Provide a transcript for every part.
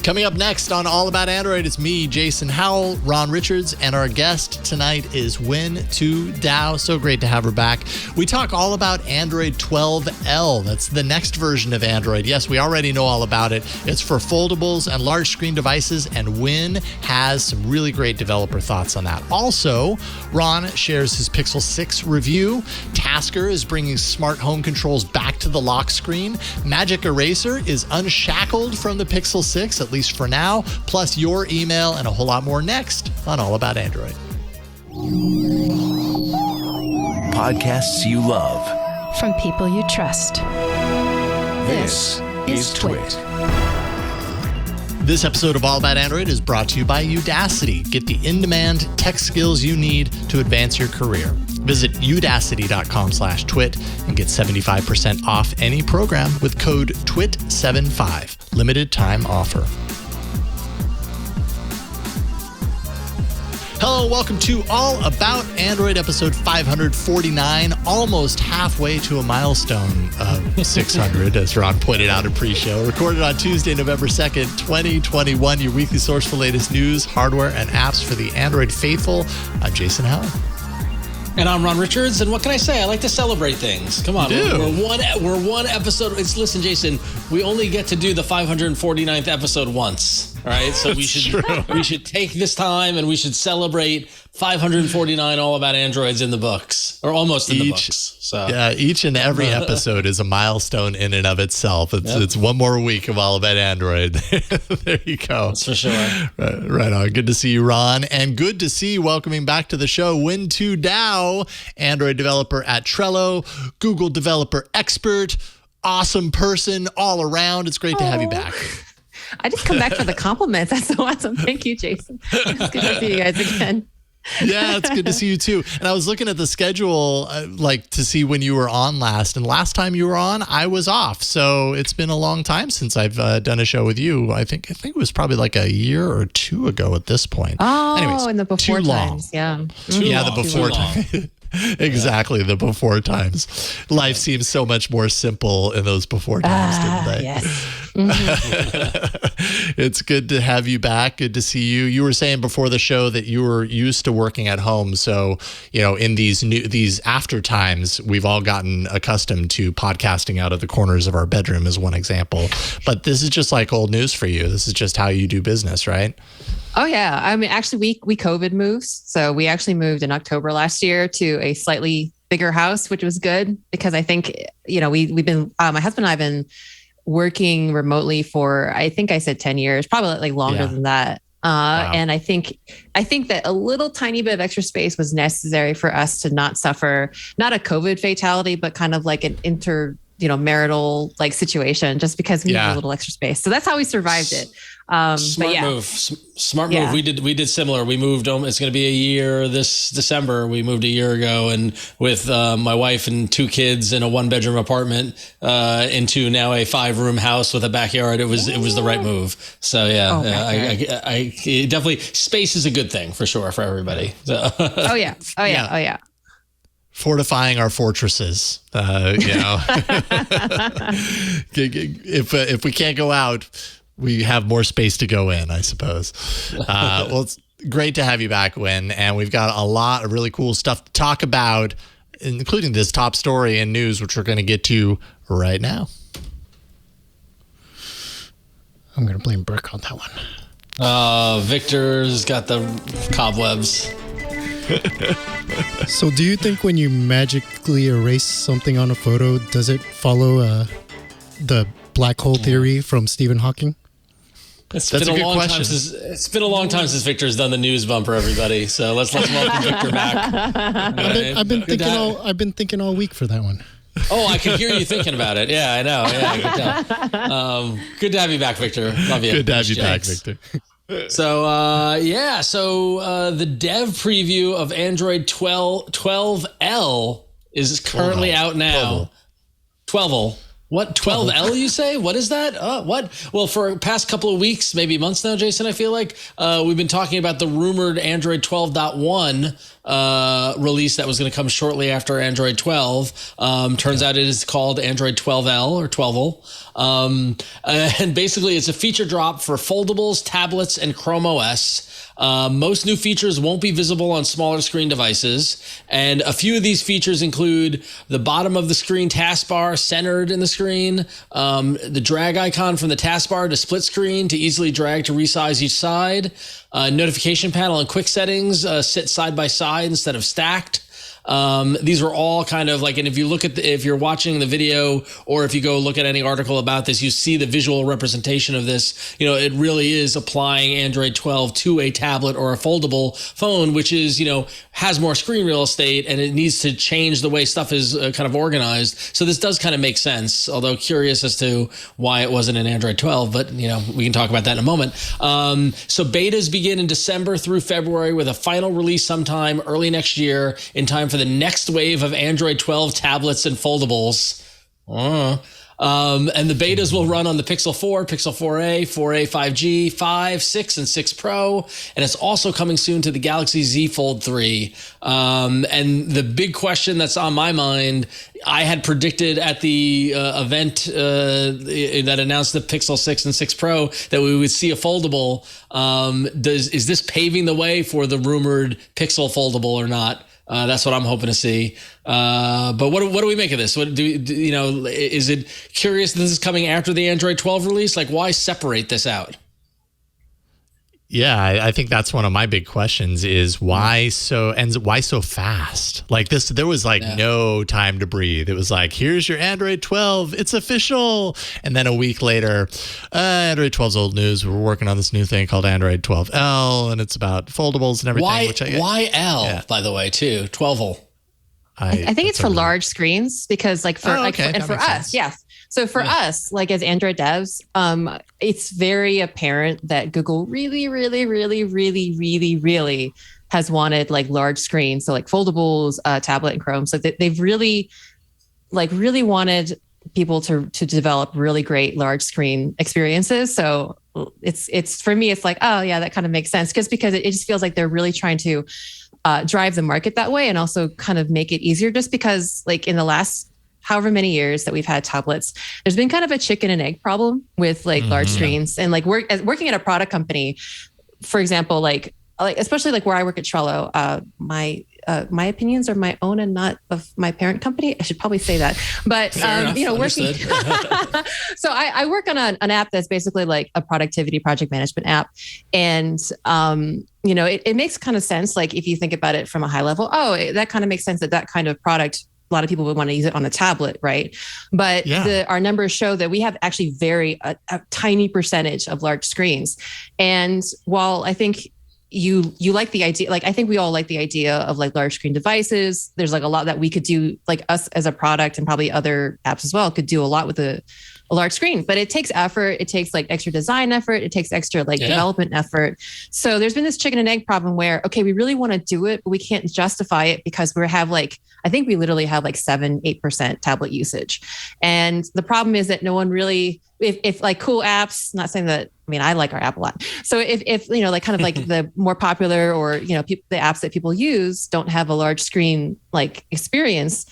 Coming up next on All About Android, it's me, Jason Howell, Ron Richards, and our guest tonight is Win2 Dao. So great to have her back. We talk all about Android 12L. That's the next version of Android. Yes, we already know all about it. It's for foldables and large screen devices, and Win has some really great developer thoughts on that. Also, Ron shares his Pixel 6 review. Tasker is bringing smart home controls back to the lock screen. Magic Eraser is unshackled from the Pixel 6, at least for now, plus your email and a whole lot more next on All About Android. Podcasts you love. From people you trust. This is Twit. This episode of All About Android is brought to you by Udacity. Get the in-demand tech skills you need to advance your career. Visit udacity.com/twit and get 75% off any program with code TWIT75. Limited time offer. Hello, welcome to All About Android, episode 549, almost halfway to a milestone of 600, as Ron pointed out in pre-show. Recorded on Tuesday, November 2nd, 2021, your weekly source for latest news, hardware, and apps for the Android faithful. I'm Jason Howell. And I'm Ron Richards, and what can I say? I like to celebrate things. Come on, we're one episode. Listen, Jason, we only get to do the 549th episode once. All right, so we should take this time and we should celebrate 549 All About Androids in the books, or almost in the books. So yeah, each and every episode is a milestone in and of itself. It's one more week of All About Android. There you go. That's for sure. Right on. Good to see you, Ron, and good to see you welcoming back to the show Win2 Dao, Android developer at Trello, Google developer expert, awesome person all around. It's great to have you back. I just come back for the compliments. That's so awesome. Thank you, Jason. It's good to see you guys again. Yeah, it's good to see you too. And I was looking at the schedule, to see when you were on last. And last time you were on, I was off. So it's been a long time since I've done a show with you. I think it was probably like a year or two ago at this point. Oh, anyways, in the before too times. Long. Yeah. The before times. Exactly, the before times. Life seems so much more simple in those before times, didn't they? Yes. Mm-hmm. It's good to have you back. Good to see you. You were saying before the show that you were used to working at home. So, in these after times, we've all gotten accustomed to podcasting out of the corners of our bedroom as one example. But this is just like old news for you. This is just how you do business, right? Oh, yeah. I mean, actually, we COVID moves. So we actually moved in October last year to a slightly bigger house, which was good because I think, we've been, my husband and I have been working remotely for, I think I said 10 years, probably like longer than that. Wow. And I think that a little tiny bit of extra space was necessary for us to not suffer, not a COVID fatality, but kind of like an marital like situation, just because we needed a little extra space. So that's how we survived it. Smart move. We did similar. We moved. It's going to be a year this December. We moved a year ago, and with my wife and two kids in a 1-bedroom apartment into now a 5-room house with a backyard. It was the right move. So I definitely, space is a good thing for sure for everybody. So. Oh yeah. Fortifying our fortresses, if we can't go out, we have more space to go in, I suppose. Well, it's great to have you back, Win, and we've got a lot of really cool stuff to talk about, including this top story in news, which we're going to get to right now. I'm going to blame Brooke on that one. Victor's got the cobwebs. So do you think when you magically erase something on a photo, does it follow the black hole theory from Stephen Hawking? That's a good question. It's been a long time since Victor's done the news bumper, everybody. So let's welcome Victor back. I've been thinking all week for that one. Oh, I can hear you thinking about it. Yeah, I know. Yeah, good to have you back, Victor. Love you. Good to have you back, Victor. So, the dev preview of Android 12L is currently out now. 12L. What, 12L you say? What is that? What? Well, for the past couple of weeks, maybe months now, Jason, I feel like we've been talking about the rumored Android 12.1 release that was going to come shortly after Android 12. Turns out it is called Android 12L or 12L. And basically it's a feature drop for foldables, tablets, and Chrome OS. Most new features won't be visible on smaller screen devices. And a few of these features include the bottom of the screen taskbar centered in the screen, the drag icon from the taskbar to split screen to easily drag to resize each side, notification panel and quick settings sit side by side instead of stacked. These are all kind of like, and if you look at if you're watching the video or if you go look at any article about this, you see the visual representation of this. It really is applying Android 12 to a tablet or a foldable phone, which is, has more screen real estate, and it needs to change the way stuff is kind of organized. So this does kind of make sense, although curious as to why it wasn't in Android 12, but we can talk about that in a moment. So betas begin in December through February with a final release sometime early next year in time for the next wave of Android 12 tablets and foldables. And the betas will run on the Pixel 4, Pixel 4a, 4a 5G, 5, 6, and 6 Pro. And it's also coming soon to the Galaxy Z Fold 3. And the big question that's on my mind, I had predicted at the event that announced the Pixel 6 and 6 Pro that we would see a foldable. Is this paving the way for the rumored Pixel foldable or not? That's what I'm hoping to see. But what do we make of this? What is it curious that this is coming after the Android 12 release? Like, why separate this out? Yeah, I think that's one of my big questions is why so fast? Like this, there was no time to breathe. It was like, here's your Android 12, it's official. And then a week later, Android 12's old news. We're working on this new thing called Android 12L, and it's about foldables and everything. Why L, by the way, too? 12L. I think it's for large screens because for us, yes. So for us, as Android devs, it's very apparent that Google really, really, really, really, really, really has wanted large screens. So foldables, tablet and Chrome. So they've really wanted people to develop really great large screen experiences. So it's for me, it's oh yeah, that kind of makes sense because it just feels like they're really trying to drive the market that way and also kind of make it easier just because in the last however many years that we've had tablets, there's been kind of a chicken and egg problem with large screens and working at a product company, for example, especially where I work at Trello, my opinions are my own and not of my parent company. I should probably say that, but working. So I work on an app that's basically a productivity project management app. And, it makes kind of sense. If you think about it from a high level, that kind of makes sense that kind of product, a lot of people would want to use it on a tablet, right? But our numbers show that we have actually a tiny percentage of large screens. And while I think you like the idea, I think we all like the idea of large screen devices. There's a lot that we could do, us as a product and probably other apps as well could do a lot with a large screen, but it takes effort. It takes extra design effort. It takes extra development effort. So there's been this chicken and egg problem where, okay, we really want to do it, but we can't justify it because we have I think we literally have 7-8% tablet usage. And the problem is that no one really, if cool apps, not saying that, I like our app a lot. So if the more popular or, the apps that people use don't have a large screen experience,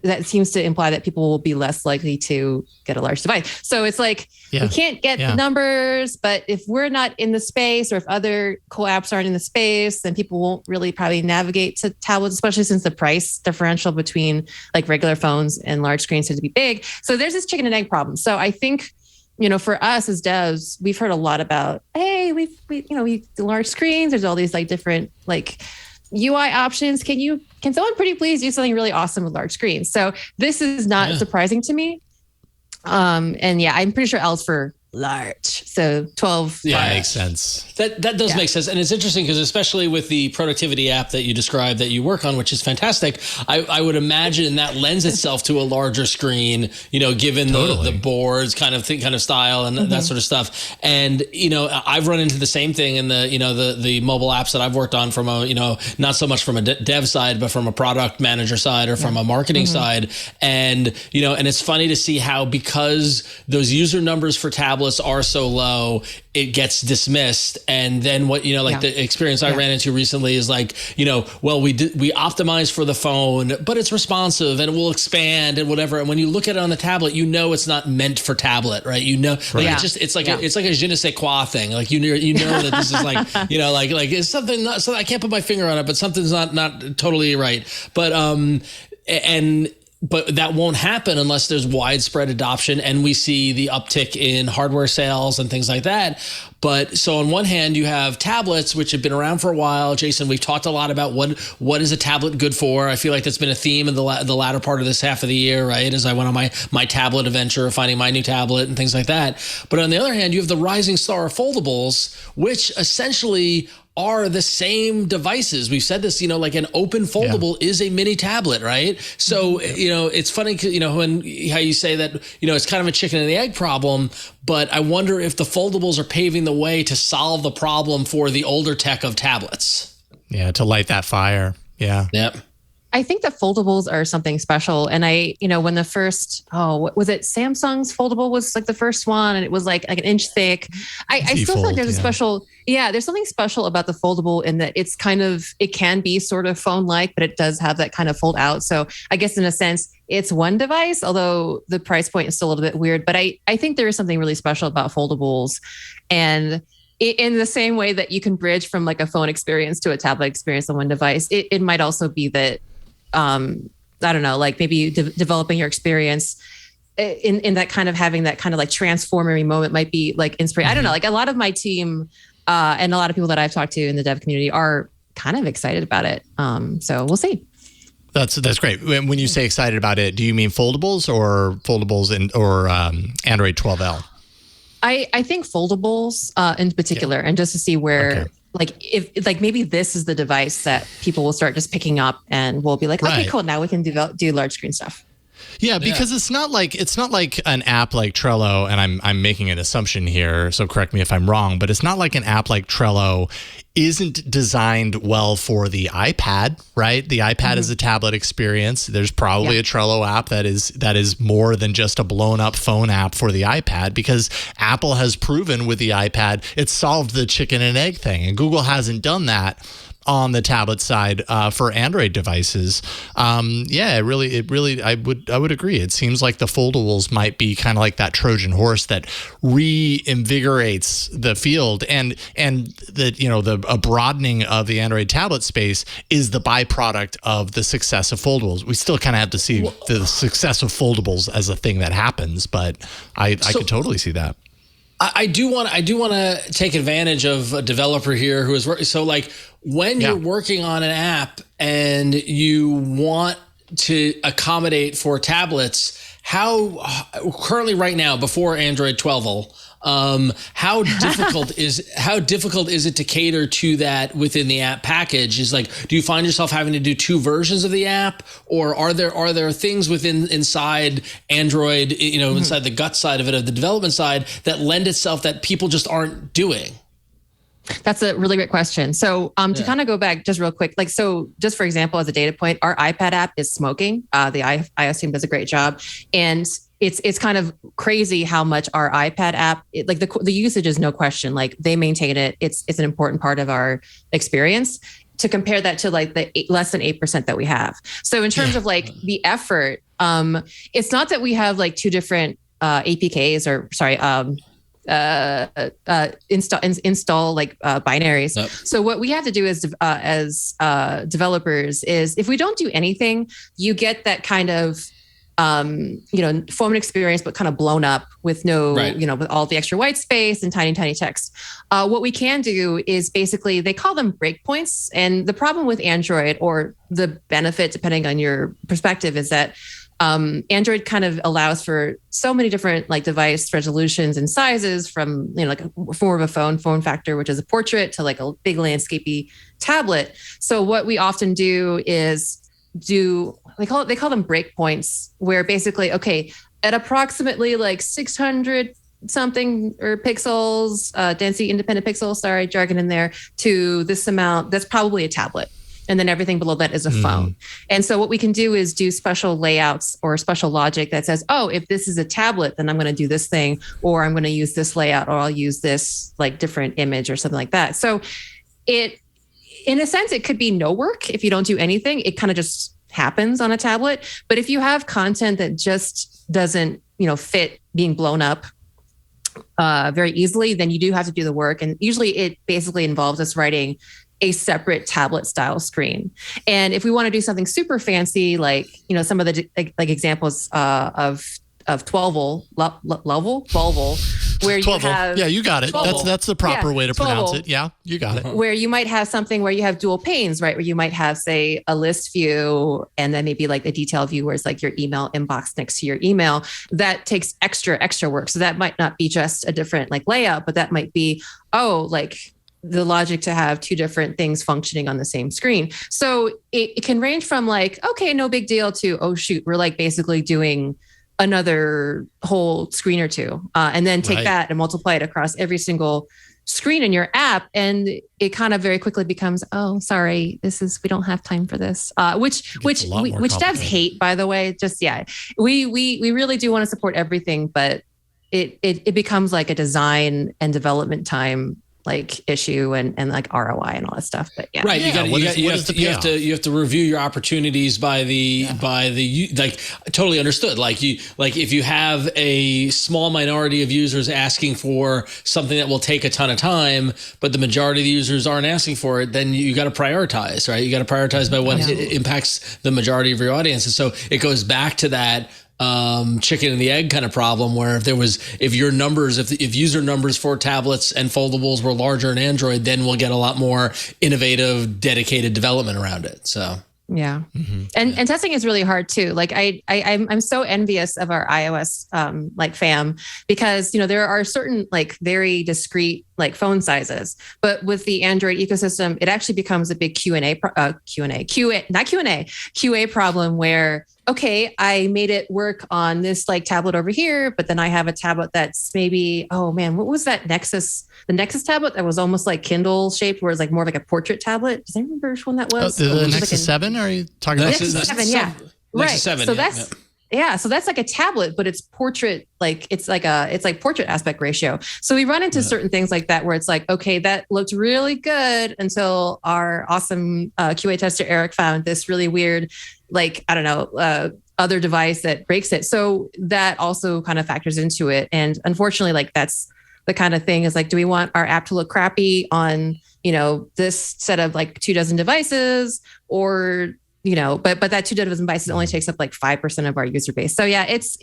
that seems to imply that people will be less likely to get a large device. So it's we can't get the numbers, but if we're not in the space or if other cool apps aren't in the space, then people won't really probably navigate to tablets, especially since the price differential between regular phones and large screens tends to be big. So there's this chicken and egg problem. So I think, for us as devs, we've heard a lot about, hey, we do large screens. There's all these different UI options. Can someone pretty please do something really awesome with large screens? So this is not surprising to me. And I'm pretty sure L's for large. So 12. Yeah, makes sense. That does make sense. And it's interesting because especially with the productivity app that you described that you work on, which is fantastic, I would imagine that lends itself to a larger screen, given the boards kind of style and that sort of stuff. And, I've run into the same thing in the mobile apps that I've worked on from a, not so much from a dev side, but from a product manager side or from a marketing side. And, and it's funny to see how, because those user numbers for tablets tablets are so low, it gets dismissed. And then what, the experience I ran into recently is like, well, we optimized for the phone, but it's responsive and it will expand and whatever. And when you look at it on the tablet, it's not meant for tablet, right? It's like a je ne sais quoi thing. Like, that this is like, like it's something not, so I can't put my finger on it, but something's not totally right. But But that won't happen unless there's widespread adoption and we see the uptick in hardware sales and things like that. But so on one hand, you have tablets, which have been around for a while. Jason, we've talked a lot about what is a tablet good for. I feel like that's been a theme in the latter part of this half of the year, right? As I went on my tablet adventure, finding my new tablet and things like that. But on the other hand, you have the rising star of foldables, which essentially are the same devices. We've said this, like an open foldable is a mini tablet, right? So, it's funny, how you say that, it's kind of a chicken and the egg problem, but I wonder if the foldables are paving the way to solve the problem for the older tech of tablets. Yeah, to light that fire. Yeah. Yep. I think the foldables are something special. And when the first, what was it? Samsung's foldable was like the first one and it was like an inch thick. I still feel like there's a special, there's something special about the foldable in that it's it can be sort of phone-like, but it does have that kind of fold out. So I guess in a sense, it's one device, although the price point is still a little bit weird. But I think there is something really special about foldables. And in the same way that you can bridge from like a phone experience to a tablet experience on one device, it might also be that, I don't know, like maybe developing your experience in that kind of having that kind of like transformatory moment might be like inspiring. I don't know, like a lot of my team and a lot of people that I've talked to in the dev community are kind of excited about it. So we'll see. That's great. When you say excited about it, do you mean foldables or or Android 12L? I think foldables in particular, and just to see where if maybe this is the device that people will start just picking up and we'll be like, okay, cool, now we can do large screen stuff. Yeah, because it's not like an app like Trello, and I'm making an assumption here, so correct me if I'm wrong, but it's not like an app like Trello isn't designed well for the iPad, right? The iPad is a tablet experience. There's probably a Trello app that is more than just a blown up phone app for the iPad, because Apple has proven with the iPad it solved the chicken and egg thing, and Google hasn't done that on the tablet side for Android devices. It really, I would agree. It seems like the foldables might be kind of like that Trojan horse that reinvigorates the field, and that a broadening of the Android tablet space is the byproduct of the success of foldables. We still kind of have to see the success of foldables as a thing that happens, but I could totally see that. I do want to take advantage of a developer here who is working. So like when you're working on an app and you want to accommodate for tablets, how currently right now before Android 12, how difficult is it to cater to that within the app package? Is like, do you find yourself having to do two versions of the app, or are there things inside Android, inside the gut side of it, of the development side, that lend itself that people just aren't doing? That's a really great question. So to kind of go back just real quick, just for example, as a data point, our iPad app is smoking. The iOS team does a great job. And it's kind of crazy how much our iPad app, the usage is no question. Like they maintain it. It's an important part of our experience. To compare that to like the less than 8% that we have. So in terms of like the effort, it's not that we have like two different APKs install like binaries. Yep. So what we have to do as developers is, if we don't do anything, you get that kind of phone experience, but kind of blown up with with all the extra white space and tiny text. What we can do is basically, they call them breakpoints. And the problem with Android, or the benefit, depending on your perspective, is that Android kind of allows for so many different like device resolutions and sizes, from like a form of a form factor, which is a portrait, to like a big landscapey tablet. So what we often do is they call them breakpoints, where basically, okay, at approximately like 600 something or pixels, density independent pixels, sorry, jargon in there, to this amount, that's probably a tablet. And then everything below that is a phone. And so what we can do is do special layouts or special logic that says, oh, if this is a tablet, then I'm going to do this thing, or I'm going to use this layout, or I'll use this like different image or something like that. So in a sense, it could be no work if you don't do anything. It kind of just happens on a tablet. But if you have content that just doesn't, fit being blown up very easily, then you do have to do the work. And usually it basically involves us writing a separate tablet style screen. And if we want to do something super fancy, like, some of the like examples of 12 volt, where you 12 have, yeah, you got it. That's the proper way to pronounce it. Yeah, you got it. Where you might have something where you have dual panes, right? Where you might have, say, a list view and then maybe like a detail view where it's like your email inbox next to your email. That takes extra work. So that might not be just a different like layout, but that might be, like the logic to have two different things functioning on the same screen. So it can range from like, okay, no big deal, to, oh shoot, we're like basically doing another whole screen or two, and then take that and multiply it across every single screen in your app. And it kind of very quickly becomes, oh, sorry, we don't have time for this, which devs hate, by the way. Just, we really do want to support everything, but it becomes like a design and development time like issue and like ROI and all that stuff. But yeah. Right. You have to review your opportunities by the like, totally understood. Like if you have a small minority of users asking for something that will take a ton of time, but the majority of the users aren't asking for it, then you got to prioritize, right? You got to prioritize by what impacts the majority of your audience. And so it goes back to that chicken and the egg kind of problem, where if user numbers for tablets and foldables were larger in Android, then we'll get a lot more innovative, dedicated development around it. So yeah. And testing is really hard too. Like I'm so envious of our iOS like fam, because there are certain like very discrete like phone sizes, but with the Android ecosystem, it actually becomes a big QA problem where, okay, I made it work on this like tablet over here, but then I have a tablet that's maybe, oh man, what was that the Nexus tablet that was almost like Kindle shaped, where it's like more like a portrait tablet? Does anyone remember which one that was? The Nexus 7? Are you talking about Nexus 7? Yeah. Nexus 7, so that's so that's like a tablet, but it's portrait, like it's like portrait aspect ratio. So we run into certain things like that where it's like, okay, that looked really good until our awesome QA tester Eric found this really weird, like, I don't know, other device that breaks it. So that also kind of factors into it. And unfortunately, like that's the kind of thing is like, do we want our app to look crappy on, this set of like 24 devices, or but that 24 devices only takes up like 5% of our user base. So yeah, it's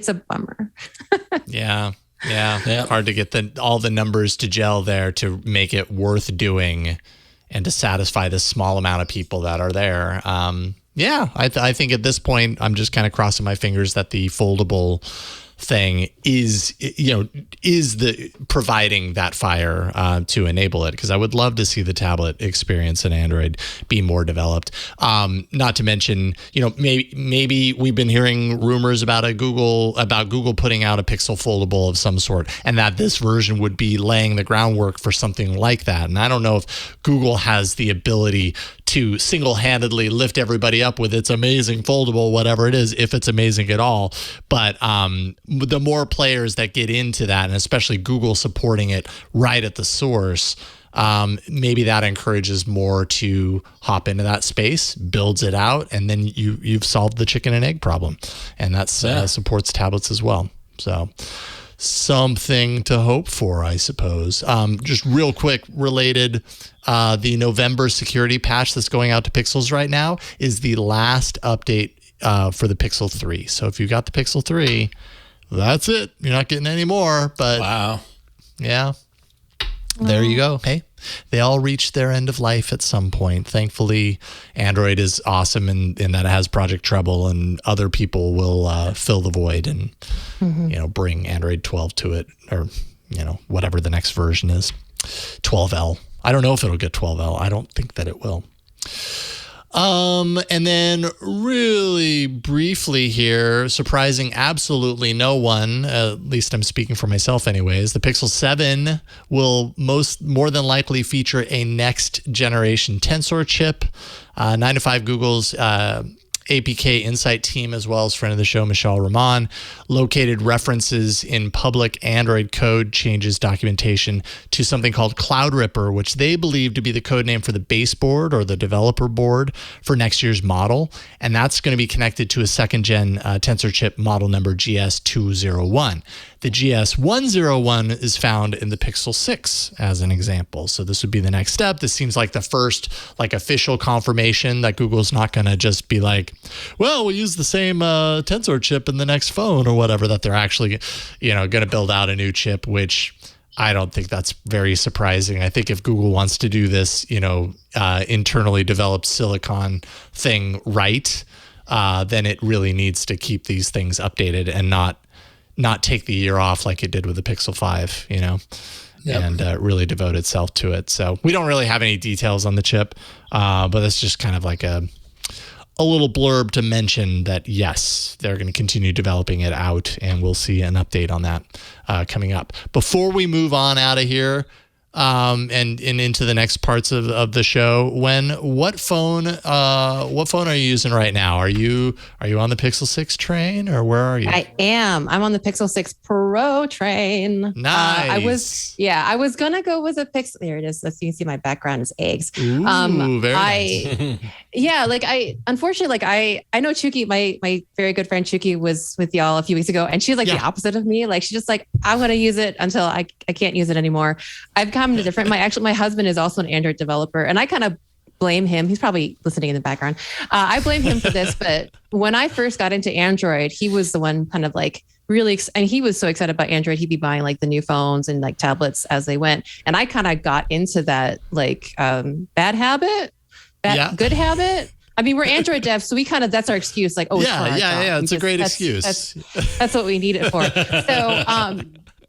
a bummer. Yeah. Hard to get all the numbers to gel there to make it worth doing and to satisfy the small amount of people that are there. I think at this point, I'm just kind of crossing my fingers that the foldable thing is the providing that fire to enable it, because I would love to see the tablet experience in Android be more developed. Not to mention, maybe we've been hearing rumors about Google putting out a Pixel foldable of some sort, and that this version would be laying the groundwork for something like that. And I don't know if Google has the ability to single-handedly lift everybody up with its amazing foldable, whatever it is, if it's amazing at all. But the more players that get into that, and especially Google supporting it right at the source, maybe that encourages more to hop into that space, builds it out, and then you've solved the chicken and egg problem. And that supports tablets as well. So something to hope for, I suppose. Just real quick, related, the November security patch that's going out to Pixels right now is the last update for the Pixel 3. So if you got the Pixel 3, that's it. You're not getting any more. But wow. Yeah. There you go. Hey, they all reach their end of life at some point. Thankfully, Android is awesome in that it has Project Treble, and other people will fill the void and bring Android 12 to it, or whatever the next version is. 12L. I don't know if it'll get 12L. I don't think that it will. And then really briefly here, surprising absolutely no one, at least I'm speaking for myself anyways, the Pixel 7 will more than likely feature a next generation Tensor chip. 9 to 5 Google's APK Insight team, as well as friend of the show, Michelle Rahman, located references in public Android code changes documentation to something called Cloud Ripper, which they believe to be the code name for the baseboard or the developer board for next year's model. And that's going to be connected to a second gen Tensor chip model number GS201. The GS101 is found in the Pixel 6 as an example. So this would be the next step. This seems like the first official confirmation that Google's not going to just be like, well, we'll use the same Tensor chip in the next phone or whatever, that they're actually, going to build out a new chip, which I don't think that's very surprising. I think if Google wants to do this, internally developed silicon thing right, then it really needs to keep these things updated and not take the year off like it did with the Pixel 5, and really devote itself to it. So we don't really have any details on the chip, but it's just kind of like a little blurb to mention that, yes, they're going to continue developing it out, and we'll see an update on that coming up. Before we move on out of here, and into the next parts of the show, what phone are you using right now? Are you on the Pixel 6 train, or where are you? I am. I'm on the Pixel 6 Pro train. Nice. I was gonna go with a Pixel. There it is. Let's see. You can see my background is eggs. Ooh, very nice. Unfortunately, I know Chuki, my very good friend Chuki was with y'all a few weeks ago, and she's like the opposite of me. Like, she's just like, I'm gonna use it until I can't use it anymore. I've come to different. My husband is also an Android developer, and I kind of blame him. He's probably listening in the background. I blame him for this, but when I first got into Android, he was the one kind of like really, and he was so excited about Android. He'd be buying like the new phones and like tablets as they went. And I kind of got into that like good habit. I mean, we're Android devs, so we that's our excuse. Like, it's a great excuse. That's what we need it for. So,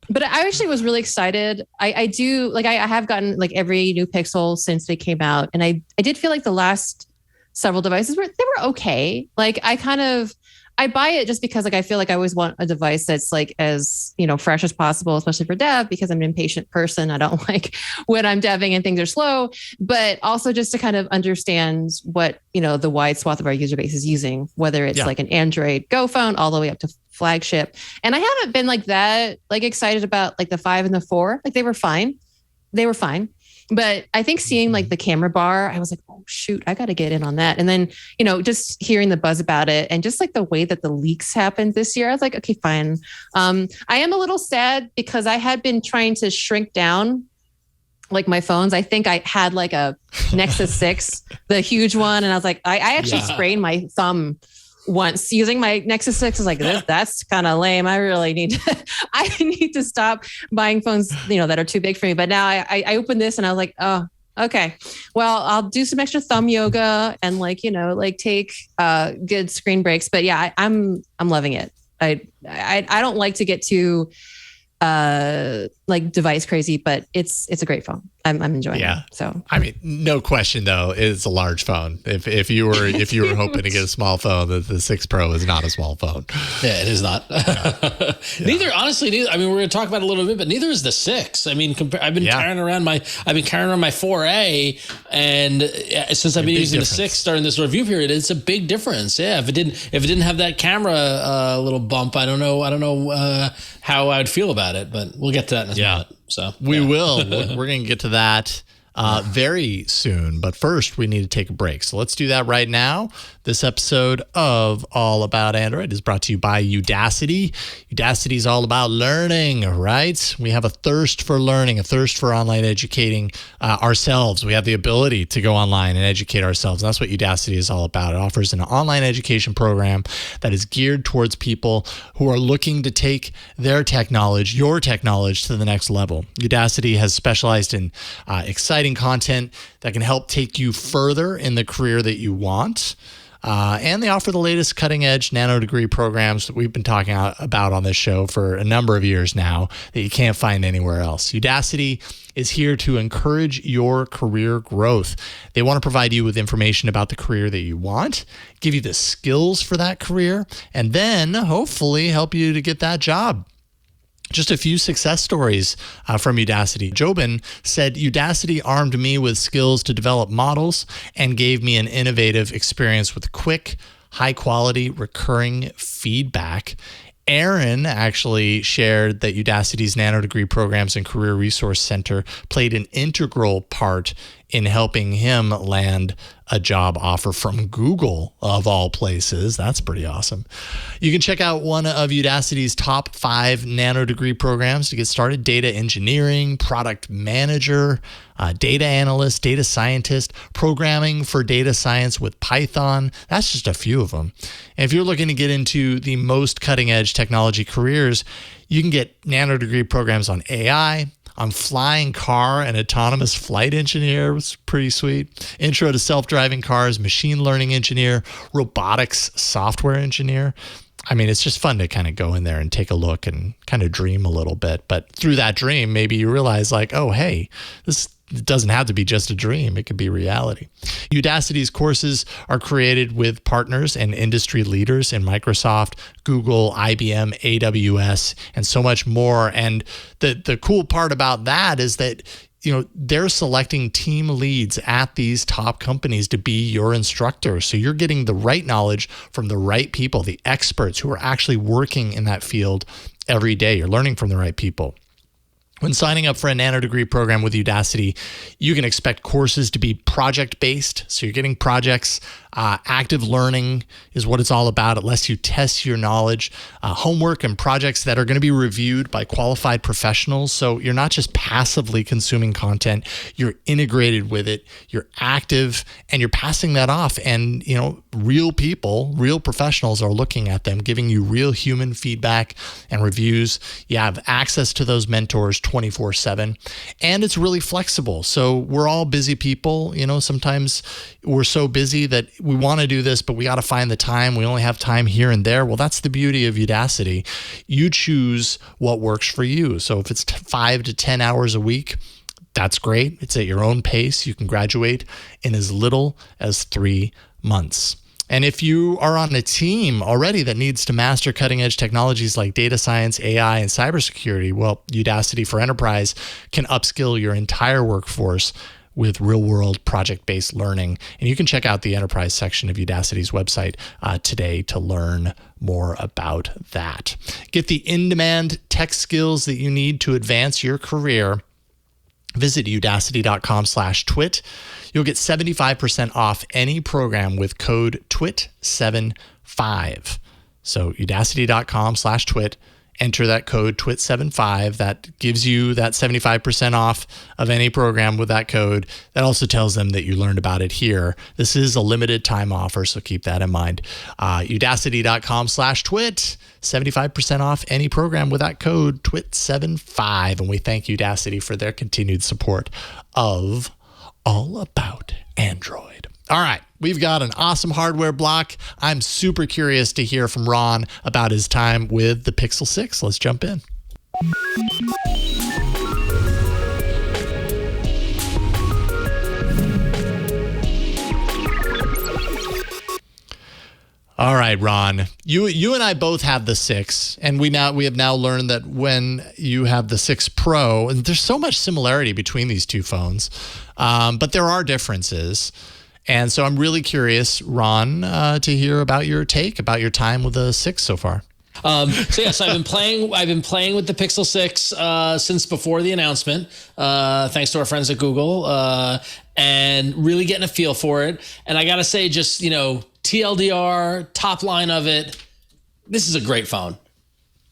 but I actually was really excited. I do like, I have gotten like every new Pixel since they came out. And I did feel like the last several devices were okay. Like I buy it just because like, I feel like I always want a device that's like as, fresh as possible, especially for dev, because I'm an impatient person. I don't like when I'm deving and things are slow, but also just to kind of understand what, the wide swath of our user base is using, whether it's like an Android Go phone all the way up to flagship. And I haven't been like that, like excited about like the 5 and the 4. Like they were fine. But I think seeing like the camera bar, I was like, oh shoot, I got to get in on that. And then, just hearing the buzz about it and just like the way that the leaks happened this year, I was like, okay, fine. I am a little sad because I had been trying to shrink down like my phones. I think I had like a Nexus 6, the huge one. And I was like, I actually sprained my thumb once using my Nexus 6. Is like, that's kind of lame. I really need to stop buying phones, that are too big for me. But now I opened this and I was like, oh, okay, well, I'll do some extra thumb yoga and take good screen breaks. But yeah, I'm loving it. I don't like to get too like device crazy, but it's a great phone. I'm enjoying it. So I mean, no question though, it's a large phone. If you were hoping to get a small phone, the 6 Pro is not a small phone. Yeah, it is not. Neither. I mean, we're going to talk about it a little bit, but neither is the 6. I mean, I've been carrying around my 4A, and since I've been using the 6 during this review period, it's a big difference. Yeah, if it didn't have that camera little bump, I don't know how I would feel about it, but we'll get to that in a minute. So we will. We're going to get to that very soon. But first, we need to take a break. So let's do that right now. This episode of All About Android is brought to you by Udacity. Udacity is all about learning, right? We have a thirst for learning, a thirst for online educating ourselves. We have the ability to go online and educate ourselves. And that's what Udacity is all about. It offers an online education program that is geared towards people who are looking to take their tech knowledge, your tech knowledge, to the next level. Udacity has specialized in exciting content that can help take you further in the career that you want. And they offer the latest cutting-edge nano-degree programs that we've been talking about on this show for a number of years now that you can't find anywhere else. Udacity is here to encourage your career growth. They want to provide you with information about the career that you want, give you the skills for that career, and then hopefully help you to get that job. Just a few success stories from Udacity. Jobin said, Udacity armed me with skills to develop models and gave me an innovative experience with quick, high-quality, recurring feedback. Aaron actually shared that Udacity's nano-degree programs and Career Resource Center played an integral part in helping him land a job offer from Google, of all places. That's pretty awesome. You can check out one of Udacity's top 5 nano-degree programs to get started: data engineering, product manager, data analyst, data scientist, programming for data science with Python. That's just a few of them. And if you're looking to get into the most cutting-edge technology careers, you can get nano-degree programs on AI, on flying car and autonomous flight engineer, was pretty sweet. Intro to self-driving cars, machine learning engineer, robotics software engineer. I mean, it's just fun to kind of go in there and take a look and kind of dream a little bit. But through that dream, maybe you realize like, oh, hey, this doesn't have to be just a dream. It could be reality. Udacity's courses are created with partners and industry leaders in Microsoft, Google, IBM, AWS, and so much more. And the cool part about that is that they're selecting team leads at these top companies to be your instructor. So you're getting the right knowledge from the right people, the experts who are actually working in that field every day. You're learning from the right people. When signing up for a nano-degree program with Udacity, you can expect courses to be project-based. So you're getting projects. Active learning is what it's all about. It lets you test your knowledge. Homework and projects that are going to be reviewed by qualified professionals. So you're not just passively consuming content. You're integrated with it. You're active, and you're passing that off. And, real people, real professionals are looking at them, giving you real human feedback and reviews. You have access to those mentors 24/7, and it's really flexible. So we're all busy people. Sometimes we're so busy that we want to do this, but we got to find the time. We only have time here and there. Well, that's the beauty of Udacity. You choose what works for you. So if it's 5 to 10 hours a week, that's great. It's at your own pace. You can graduate in as little as 3 months. And if you are on a team already that needs to master cutting edge technologies like data science, AI, and cybersecurity, well, Udacity for Enterprise can upskill your entire workforce with real-world project-based learning. And you can check out the enterprise section of Udacity's website today to learn more about that. Get the in-demand tech skills that you need to advance your career. Visit udacity.com/twit. You'll get 75% off any program with code TWIT75. So udacity.com/twit. Enter that code TWIT75. That gives you that 75% off of any program with that code. That also tells them that you learned about it here. This is a limited time offer, so keep that in mind. Udacity.com/twit. 75% off any program with that code TWIT75. And we thank Udacity for their continued support of All About Android. All right, we've got an awesome hardware block. I'm super curious to hear from Ron about his time with the Pixel 6. Let's jump in. All right, Ron, you and I both have the 6, and we have now learned that when you have the 6 Pro, and there's so much similarity between these two phones, but there are differences. And so I'm really curious, Ron, to hear about your take about your time with the 6 so far. So yes, I've been playing with the Pixel 6 since before the announcement, thanks to our friends at Google, and really getting a feel for it. And I got to say, just, TLDR, top line of it, this is a great phone.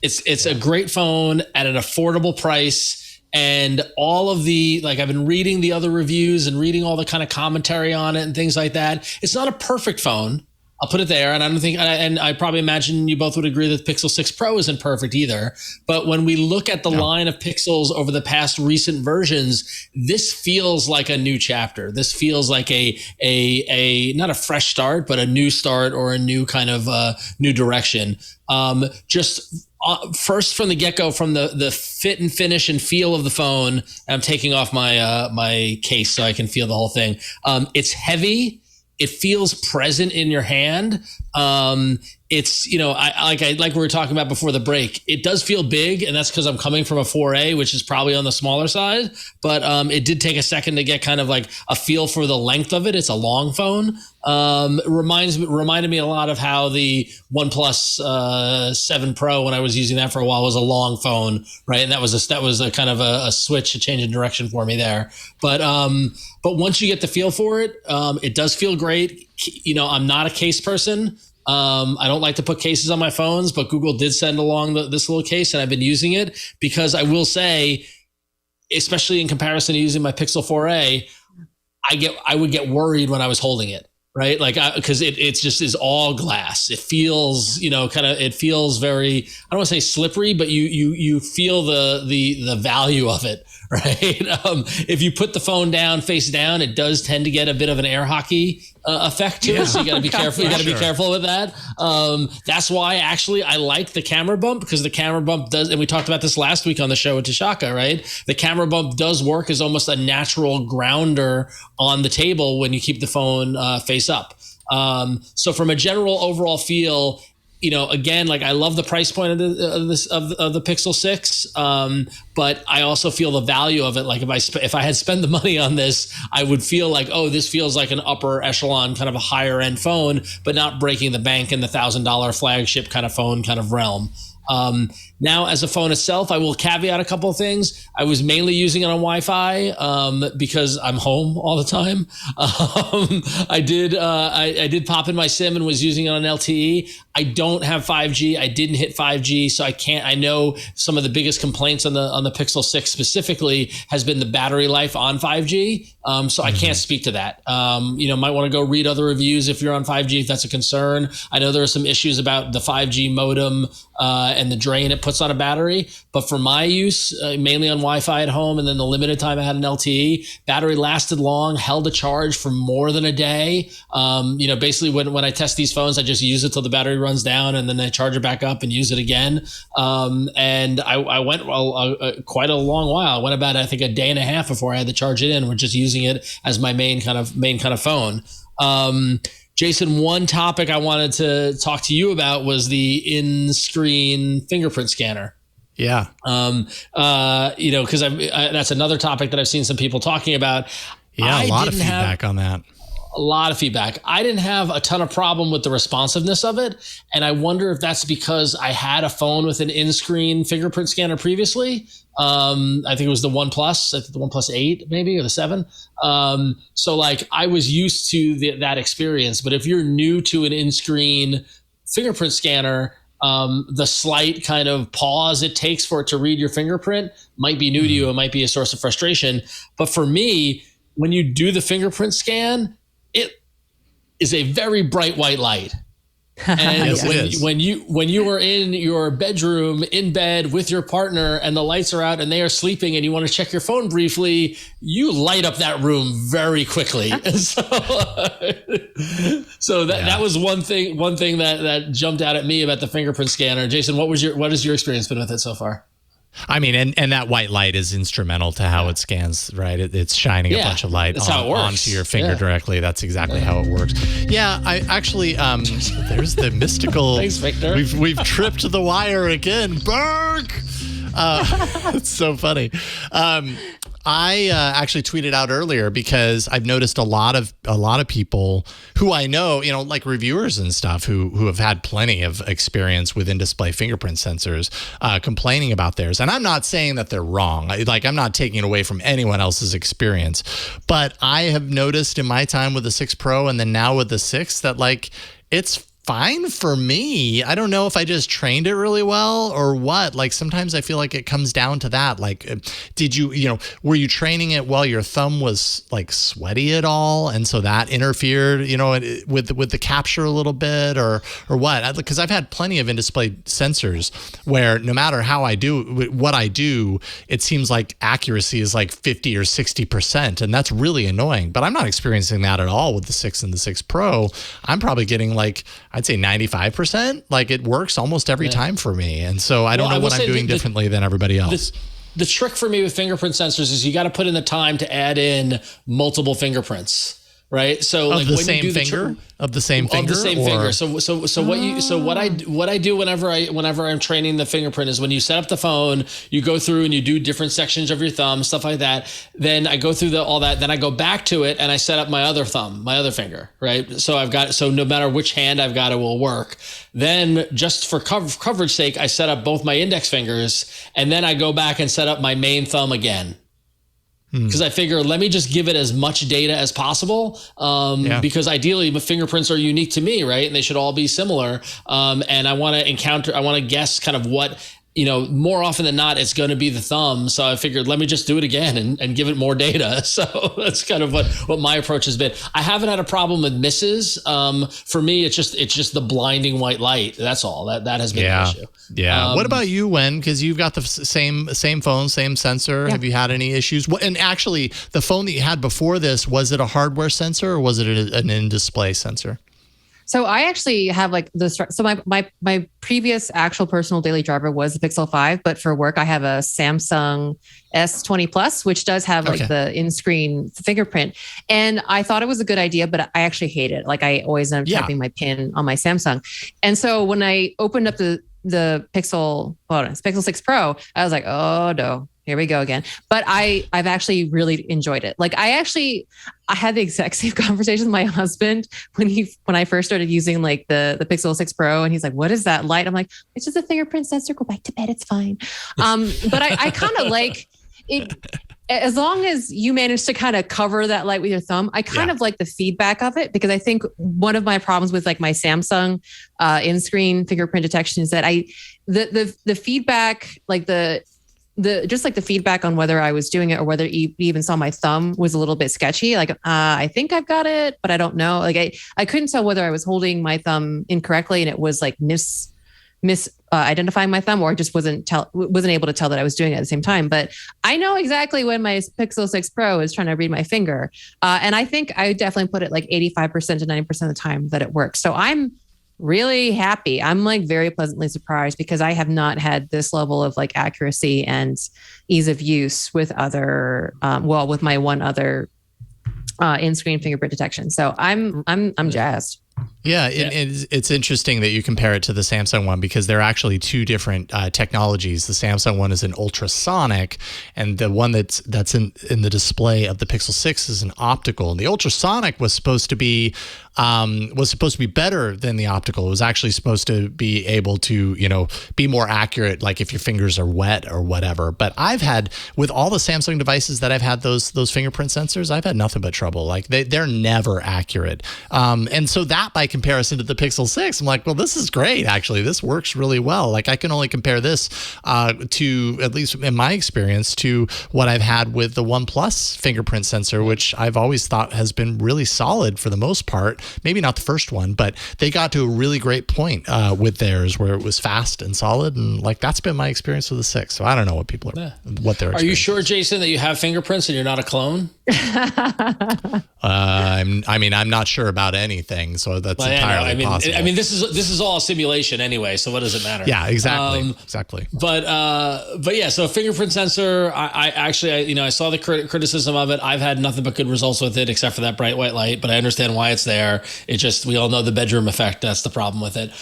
It's a great phone at an affordable price. And all of I've been reading the other reviews and reading all the kind of commentary on it and things like that. It's not a perfect phone, I'll put it there. And I don't think, and I probably imagine you both would agree that the Pixel 6 Pro isn't perfect either. But when we look at the line of Pixels over the past recent versions, this feels like a new chapter. This feels like a not a fresh start, but a new start or a new kind of new direction. First from the get-go, from the fit and finish and feel of the phone, I'm taking off my my case so I can feel the whole thing. It's heavy. It feels present in your hand. It's, like we were talking about before the break, it does feel big, and that's because I'm coming from a 4A, which is probably on the smaller side. But it did take a second to get kind of like a feel for the length of it. It's a long phone. It reminded me a lot of how the OnePlus 7 Pro, when I was using that for a while, was a long phone, right? And that was a kind of a switch, a change in direction for me there. But once you get the feel for it, it does feel great. I'm not a case person. I don't like to put cases on my phones, but Google did send along this little case, and I've been using it because I will say, especially in comparison to using my Pixel 4a, I would get worried when I was holding it, right? Like, because it's just is all glass. It feels, it feels very, I don't want to say slippery, but you feel the value of it, right? If you put the phone down face down, it does tend to get a bit of an air hockey effect to it. So you got to be careful. You got to be careful with that. That's why actually I like the camera bump, because the camera bump does, and we talked about this last week on the show with Tashaka, right? The camera bump does work as almost a natural grounder on the table when you keep the phone face up. So from a general overall feel, again, like I love the price point of the Pixel 6, but I also feel the value of it. Like if I had spent the money on this, I would feel like, oh, this feels like an upper echelon, kind of a higher end phone, but not breaking the bank in the $1,000 flagship kind of phone kind of realm. Now, as a phone itself, I will caveat a couple of things. I was mainly using it on Wi-Fi because I'm home all the time. I did pop in my SIM and was using it on LTE. I don't have 5G. I didn't hit 5G, so I can't. I know some of the biggest complaints on the Pixel 6 specifically has been the battery life on 5G. So I can't speak to that. Might want to go read other reviews if you're on 5G, if that's a concern. I know there are some issues about the 5G modem and the drain it puts on a battery. But for my use, mainly on Wi-Fi at home, and then the limited time I had an LTE, battery lasted long, held a charge for more than a day. Basically when I test these phones, I just use it till the battery runs down, and then I charge it back up and use it again. And I went quite a long while. I went about, I think, a day and a half before I had to charge it in. We're just using it as my main kind of phone. Jason, one topic I wanted to talk to you about was the in-screen fingerprint scanner. Yeah. Because that's another topic that I've seen some people talking about. Yeah, a lot of feedback on that. A lot of feedback. I didn't have a ton of problem with the responsiveness of it. And I wonder if that's because I had a phone with an in-screen fingerprint scanner previously. I think it was the OnePlus, the OnePlus 8 maybe, or the 7. So like I was used to that experience. But if you're new to an in-screen fingerprint scanner, the slight kind of pause it takes for it to read your fingerprint might be new to you. It might be a source of frustration. But for me, when you do the fingerprint scan, it is a very bright white light. And yes, when you are in your bedroom in bed with your partner and the lights are out and they are sleeping and you want to check your phone briefly, you light up that room very quickly. And so that was one thing that jumped out at me about the fingerprint scanner. Jason, what has your experience been with it so far? I mean, and that white light is instrumental to how it scans, right? It's shining a bunch of light onto your finger directly. That's exactly how it works. Yeah, I actually, there's the mystical. Thanks, Victor. We've tripped the wire again. Berg! It's so funny. I actually tweeted out earlier because I've noticed a lot of people who I know, like reviewers and stuff who have had plenty of experience with in-display fingerprint sensors, complaining about theirs. And I'm not saying that they're wrong. I'm not taking it away from anyone else's experience, but I have noticed in my time with the 6 Pro and then now with the 6 that it's fine for me. I don't know if I just trained it really well or what. Like sometimes I feel like it comes down to that. Like, did you were you training it while your thumb was like sweaty at all? And so that interfered, with the capture a little bit or what? Because I've had plenty of in-display sensors where no matter how I do what I do, it seems like accuracy is like 50 or 60%. And that's really annoying. But I'm not experiencing that at all with the 6 and the 6 Pro. I'm probably getting like, I'd say 95%. Like it works almost every time for me. And so I don't know what I'm doing differently than everybody else. The trick for me with fingerprint sensors is you got to put in the time to add in multiple fingerprints. Right. So of like the when same you do finger of the same finger of the same finger. So what I do whenever I'm training the fingerprint is when you set up the phone, you go through and you do different sections of your thumb, stuff like that. Then I go through all that. Then I go back to it and I set up my other thumb, my other finger. Right. So no matter which hand I've got, it will work. Then just for coverage sake, I set up both my index fingers and then I go back and set up my main thumb again. Because I figure, let me just give it as much data as possible. Because ideally, the fingerprints are unique to me, right? And they should all be similar. And I want to guess kind of what, more often than not, it's going to be the thumb. So I figured, let me just do it again and give it more data. So that's kind of what my approach has been. I haven't had a problem with misses. For me, it's just the blinding white light. That's all. That has been an issue. Yeah. What about you, Wen? Because you've got the same phone, same sensor. Yeah. Have you had any issues? And actually, the phone that you had before this, was it a hardware sensor or was it an in-display sensor? So I actually have my previous actual personal daily driver was the Pixel 5, but for work I have a Samsung S20 Plus, which does have the in-screen fingerprint. And I thought it was a good idea, but I actually hate it. Like I always end up tapping my PIN on my Samsung. And so when I opened up the Pixel 6 Pro, I was like, oh no. Here we go again. But I've actually really enjoyed it. Like I had the exact same conversation with my husband when I first started using like the Pixel 6 Pro, and he's like, what is that light? I'm like, it's just a fingerprint sensor. Go back to bed. It's fine. But I kind of like it. As long as you manage to kind of cover that light with your thumb, I kind of like the feedback of it, because I think one of my problems with like my Samsung in-screen fingerprint detection is that the feedback, like the feedback on whether I was doing it or whether you even saw my thumb was a little bit sketchy. Like, I think I've got it, but I don't know. Like I couldn't tell whether I was holding my thumb incorrectly and it was like identifying my thumb, or I just wasn't able to tell that I was doing it at the same time. But I know exactly when my Pixel 6 Pro is trying to read my finger. And I think I definitely put it like 85% to 90% of the time that it works. So I'm really happy. I'm like very pleasantly surprised, because I have not had this level of like accuracy and ease of use with with my one other in-screen fingerprint detection. So I'm jazzed. Yeah, it's interesting that you compare it to the Samsung one, because they're actually two different technologies. The Samsung one is an ultrasonic, and the one that's in the display of the Pixel 6 is an optical. And the ultrasonic was supposed to be better than the optical. It was actually supposed to be able to, be more accurate, like if your fingers are wet or whatever. But I've had, with all the Samsung devices that I've had those fingerprint sensors, I've had nothing but trouble. Like they're never accurate. And so that by comparison to the Pixel 6, I'm like, well, this is great. Actually, this works really well. Like I can only compare this to, at least in my experience, to what I've had with the OnePlus fingerprint sensor, which I've always thought has been really solid for the most part. Maybe not the first one, but they got to a really great point with theirs where it was fast and solid. And like, that's been my experience with the 6. So I don't know what they're. Are you sure, Jason, that you have fingerprints and you're not a clone? I'm not sure about anything, so that's entirely possible. I mean, this is all a simulation anyway, so what does it matter? Yeah, exactly. But yeah, so a fingerprint sensor, I saw the criticism of it. I've had nothing but good results with it, except for that bright white light, but I understand why it's there. It just, we all know the bedroom effect. That's the problem with it.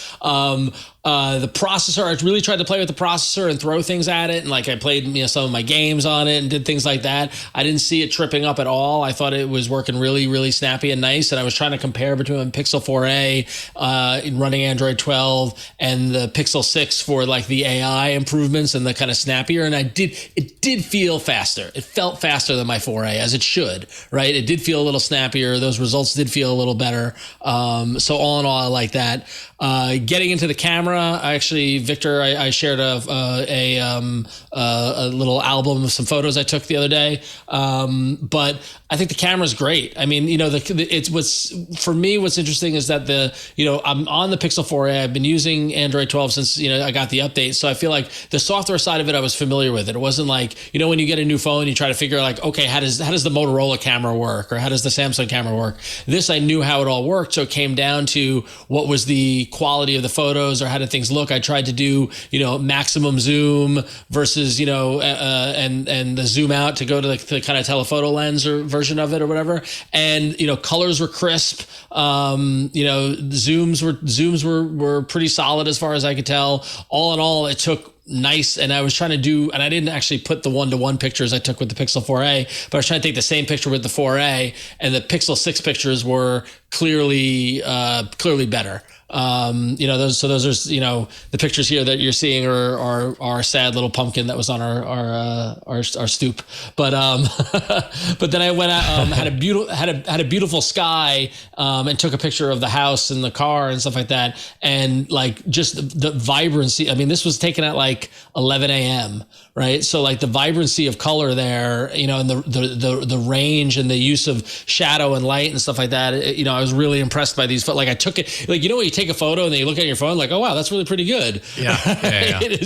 The processor, I really tried to play with the processor and throw things at it. And like I played some of my games on it and did things like that. I didn't see it tripping up at all. I thought it was working really, really snappy and nice. And I was trying to compare between Pixel 4a running Android 12 and the Pixel 6 for like the AI improvements and the kind of snappier. And it did feel faster. It felt faster than my 4a, as it should, right? It did feel a little snappier. Those results did feel a little better. So all in all, I like that. Getting into the camera, Victor, I shared a little album of some photos I took the other day. But I think the camera's great. I mean, for me, what's interesting is that I'm on the Pixel 4a. I've been using Android 12 since, I got the update. So I feel like the software side of it, I was familiar with it. It wasn't like, when you get a new phone, you try to figure like, okay, how does the Motorola camera work? Or how does the Samsung camera work? This, I knew how it all worked. So it came down to what was the quality of the photos or how did things look. I tried to do, maximum zoom versus, and the zoom out to go to the kind of telephoto lens or version of it or whatever. And, colors were crisp. Zooms were pretty solid as far as I could tell. All in all, it took nice, and I was trying to do, and I didn't actually put the one-to-one pictures I took with the Pixel 4a, but I was trying to take the same picture with the 4a, and the Pixel 6 pictures were clearly better. Those are the pictures here that you're seeing are our sad little pumpkin that was on our stoop. But but then I went out, had a beautiful sky, and took a picture of the house and the car and stuff like that, and like just the vibrancy. I mean, this was taken at like 11 a.m. right? So like the vibrancy of color there, and the range and the use of shadow and light and stuff like that. I was really impressed by these. Like I took it, like when you take a photo and then you look at your phone, like, oh wow, that's really pretty good. Yeah.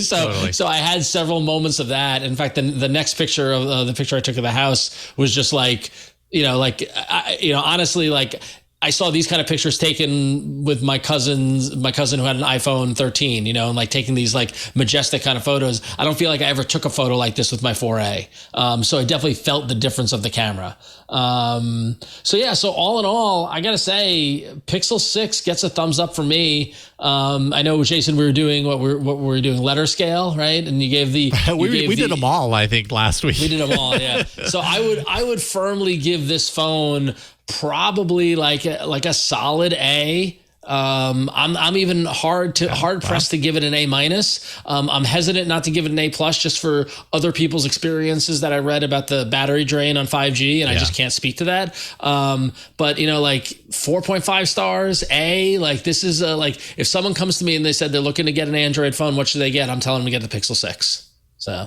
So I had several moments of that. In fact, the next picture of the picture I took of the house was just like, honestly, like I saw these kind of pictures taken with my cousin who had an iPhone 13, and like taking these like majestic kind of photos. I don't feel like I ever took a photo like this with my 4A. So I definitely felt the difference of the camera. So all in all, I got to say Pixel 6 gets a thumbs up for me. I know, Jason, we were doing what we were doing letter scale, right? And you gave the, we did them all, I think, last week. We did them all. Yeah. So I would firmly give this phone probably like a solid A. I'm even hard pressed to give it an A minus. I'm hesitant not to give it an A plus just for other people's experiences that I read about the battery drain on 5G, and I just can't speak to that. But like 4.5 stars, A. Like this is like if someone comes to me and they said they're looking to get an Android phone, what should they get? I'm telling them to get the Pixel 6. So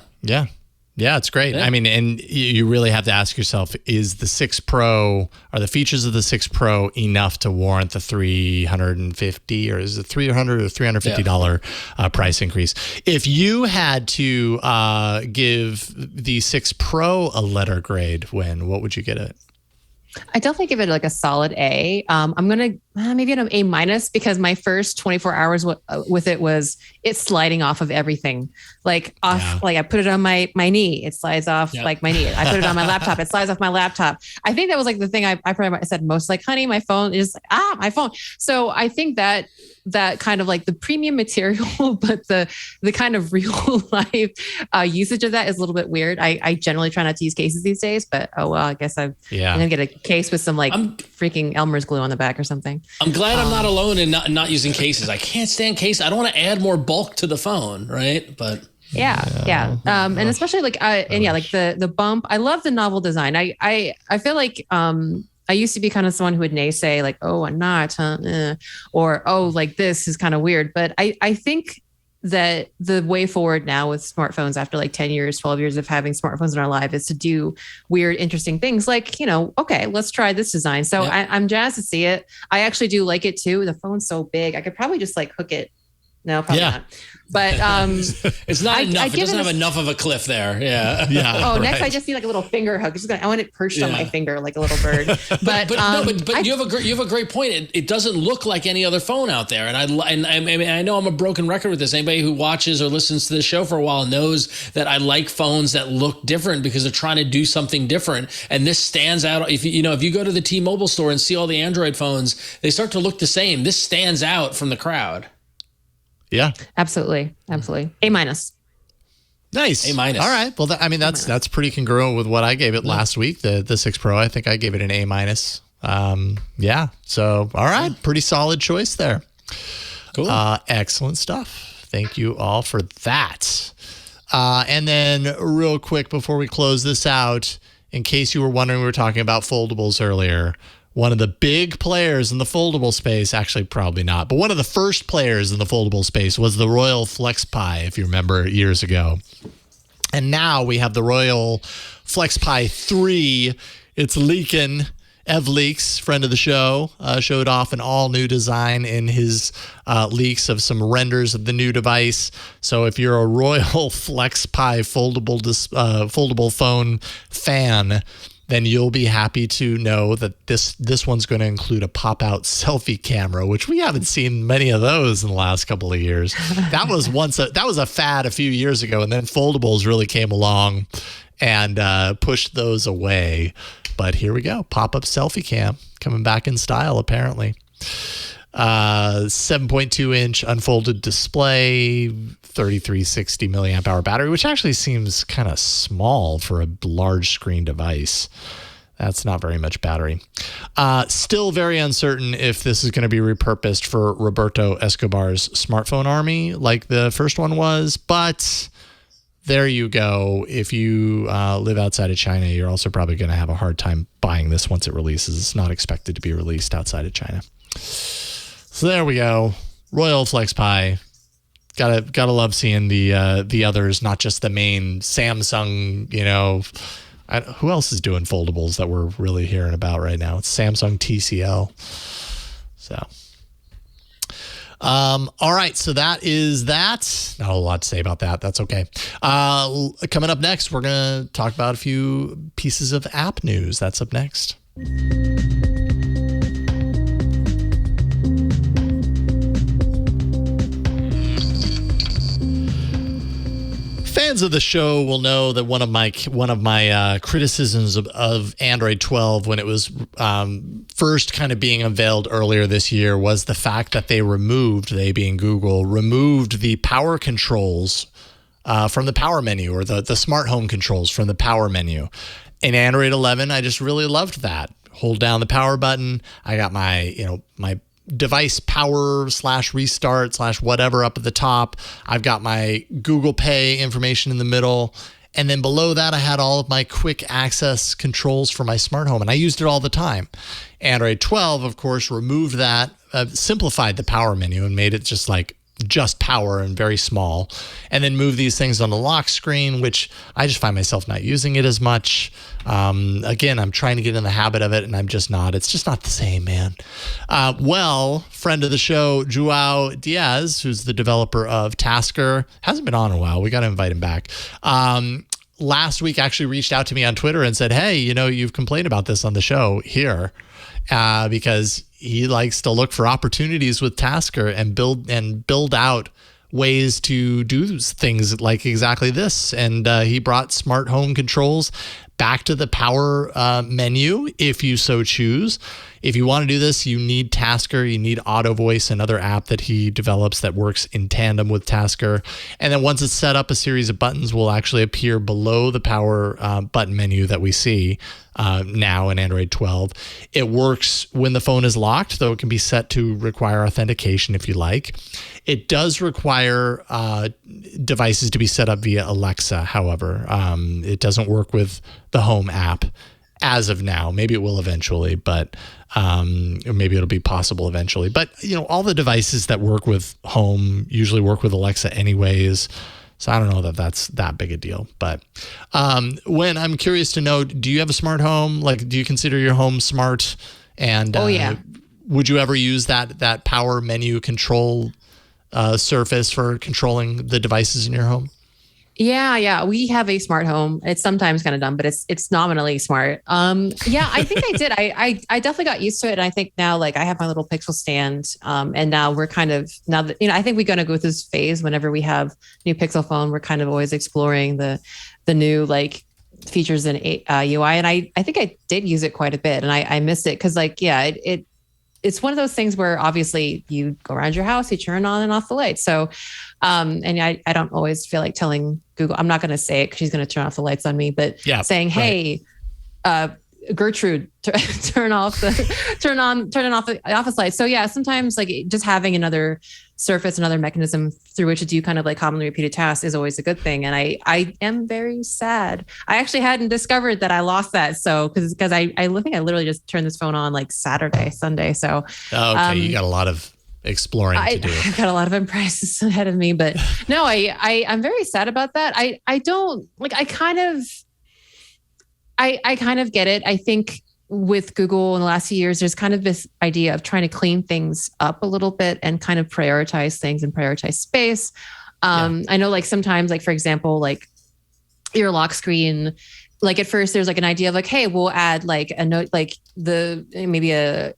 Yeah, it's great. Yeah. I mean, and you really have to ask yourself, are the features of the 6 Pro enough to warrant the $350 or is it $300 or $350 price increase? If you had to give the 6 Pro a letter grade, what would you get it? I definitely give it like a solid A. I'm going to maybe an A minus because my first 24 hours with it's sliding off of everything. Like I put it on my knee, it slides off like my knee. I put it on my laptop, it slides off my laptop. I think that was like the thing I probably said most, like, honey, my phone is my phone. So I think that kind of like the premium material, but the kind of real life usage of that is a little bit weird. I generally try not to use cases these days, but I guess I'm gonna get a case with some freaking Elmer's glue on the back or something. I'm glad I'm not alone in not using cases. I can't stand cases. I don't want to add more bulk to the phone, right? But yeah. And especially like the bump. I love the novel design. I feel like I used to be kind of someone who would naysay like, oh, I'm not, or oh, like this is kind of weird. But I think that the way forward now with smartphones after like 10 years, 12 years of having smartphones in our life is to do weird, interesting things like, okay, let's try this design. So I'm jazzed to see it. I actually do like it too. The phone's so big. I could probably just like hook it. No, probably not. But it's not enough. It doesn't have enough of a cliff there. Yeah. Oh, right. Next I just need like a little finger hug. I want it perched on my finger like a little bird. But you have a great point. It doesn't look like any other phone out there. And I know I'm a broken record with this. Anybody who watches or listens to this show for a while knows that I like phones that look different because they're trying to do something different. And this stands out. If you go to the T-Mobile store and see all the Android phones, they start to look the same. This stands out from the crowd. Yeah. Absolutely. A minus. Nice. A minus. All right. Well, that's pretty congruent with what I gave it last week. The 6 Pro, I think I gave it an A minus. Yeah. So, all right. Pretty solid choice there. Cool. Excellent stuff. Thank you all for that. And then real quick before we close this out, in case you were wondering, we were talking about foldables earlier. One of the big players in the foldable space, actually probably not, but one of the first players in the foldable space was the Royole FlexPai, if you remember years ago. And now we have the Royole FlexPai 3. It's leaking. Ev Leaks, friend of the show, showed off an all-new design in his leaks of some renders of the new device. So if you're a Royole FlexPai foldable phone fan, then you'll be happy to know that this one's going to include a pop-out selfie camera, which we haven't seen many of those in the last couple of years. That was a fad a few years ago, and then foldables really came along and pushed those away. But here we go, pop-up selfie cam coming back in style apparently. 7.2-inch unfolded display, 3360 milliamp hour battery, which actually seems kind of small for a large screen device. That's not very much battery. Still very uncertain if this is going to be repurposed for Roberto Escobar's smartphone army like the first one was, but there you go. If you live outside of China, you're also probably going to have a hard time buying this once it releases. It's not expected to be released outside of China. So there we go. Royole FlexPai. Gotta love seeing the others, not just the main Samsung. Who else is doing foldables that we're really hearing about right now? It's Samsung TCL. So, all right. So that is that. Not a lot to say about that. That's okay. Coming up next, we're gonna talk about a few pieces of app news. That's up next. Fans of the show will know that one of my criticisms of Android 12 when it was first kind of being unveiled earlier this year was the fact that they being Google, removed the power controls from the power menu, or the smart home controls from the power menu. In Android 11, I just really loved that. Hold down the power button. I got my device power / restart / whatever up at the top. I've got my Google Pay information in the middle. And then below that, I had all of my quick access controls for my smart home, and I used it all the time. Android 12, of course, removed that, simplified the power menu and made it just power and very small, and then move these things on the lock screen, which I just find myself not using it as much. Again, I'm trying to get in the habit of it, and I'm just not. It's just not the same, man. Friend of the show, Joao Diaz, who's the developer of Tasker, hasn't been on in a while. We got to invite him back. Last week actually reached out to me on Twitter and said, hey, you've complained about this on the show here, because he likes to look for opportunities with Tasker and build out ways to do things like exactly this. And he brought smart home controls back to the power menu if you so choose. If you want to do this, you need Tasker, you need Auto Voice, another app that he develops that works in tandem with Tasker. And then once it's set up, a series of buttons will actually appear below the power button menu that we see now in Android 12. It works when the phone is locked, though it can be set to require authentication if you like. It does require devices to be set up via Alexa, however. It doesn't work with the Home app as of now. Maybe it will eventually, but or maybe it'll be possible eventually. But, all the devices that work with Home usually work with Alexa anyways. So I don't know that that's that big a deal. But when I'm curious to know, do you have a smart home? Do you consider your home smart? And yeah. Would you ever use that power menu control surface for controlling the devices in your home? Yeah. We have a smart home. It's sometimes kind of dumb, but it's nominally smart. Yeah, I think I did. I definitely got used to it. And I think now, I have my little Pixel stand. And now we're I think we're going to go through this phase whenever we have new Pixel phone. We're kind of always exploring the new features in UI. And I think I did use it quite a bit, and I missed it because it's one of those things where obviously you go around your house, you turn on and off the lights. So, and I don't always feel like telling Google, I'm not going to say it because she's going to turn off the lights on me, but saying, hey, Gertrude, turn on the office lights. So yeah, sometimes like just having another surface, another mechanism through which to do kind of like commonly repeated tasks is always a good thing. And I am very sad. I actually hadn't discovered that I lost that. So because I think I literally just turned this phone on like Sunday. So okay, you got a lot of exploring to do. I've got a lot of emprises ahead of me, but no, I'm very sad about that. I don't like. I kind of get it. I think with Google in the last few years, there's kind of this idea of trying to clean things up a little bit and kind of prioritize things and prioritize space. I know like sometimes, like for example, like your lock screen, like at first there's like an idea of like, hey, we'll add like a note, like your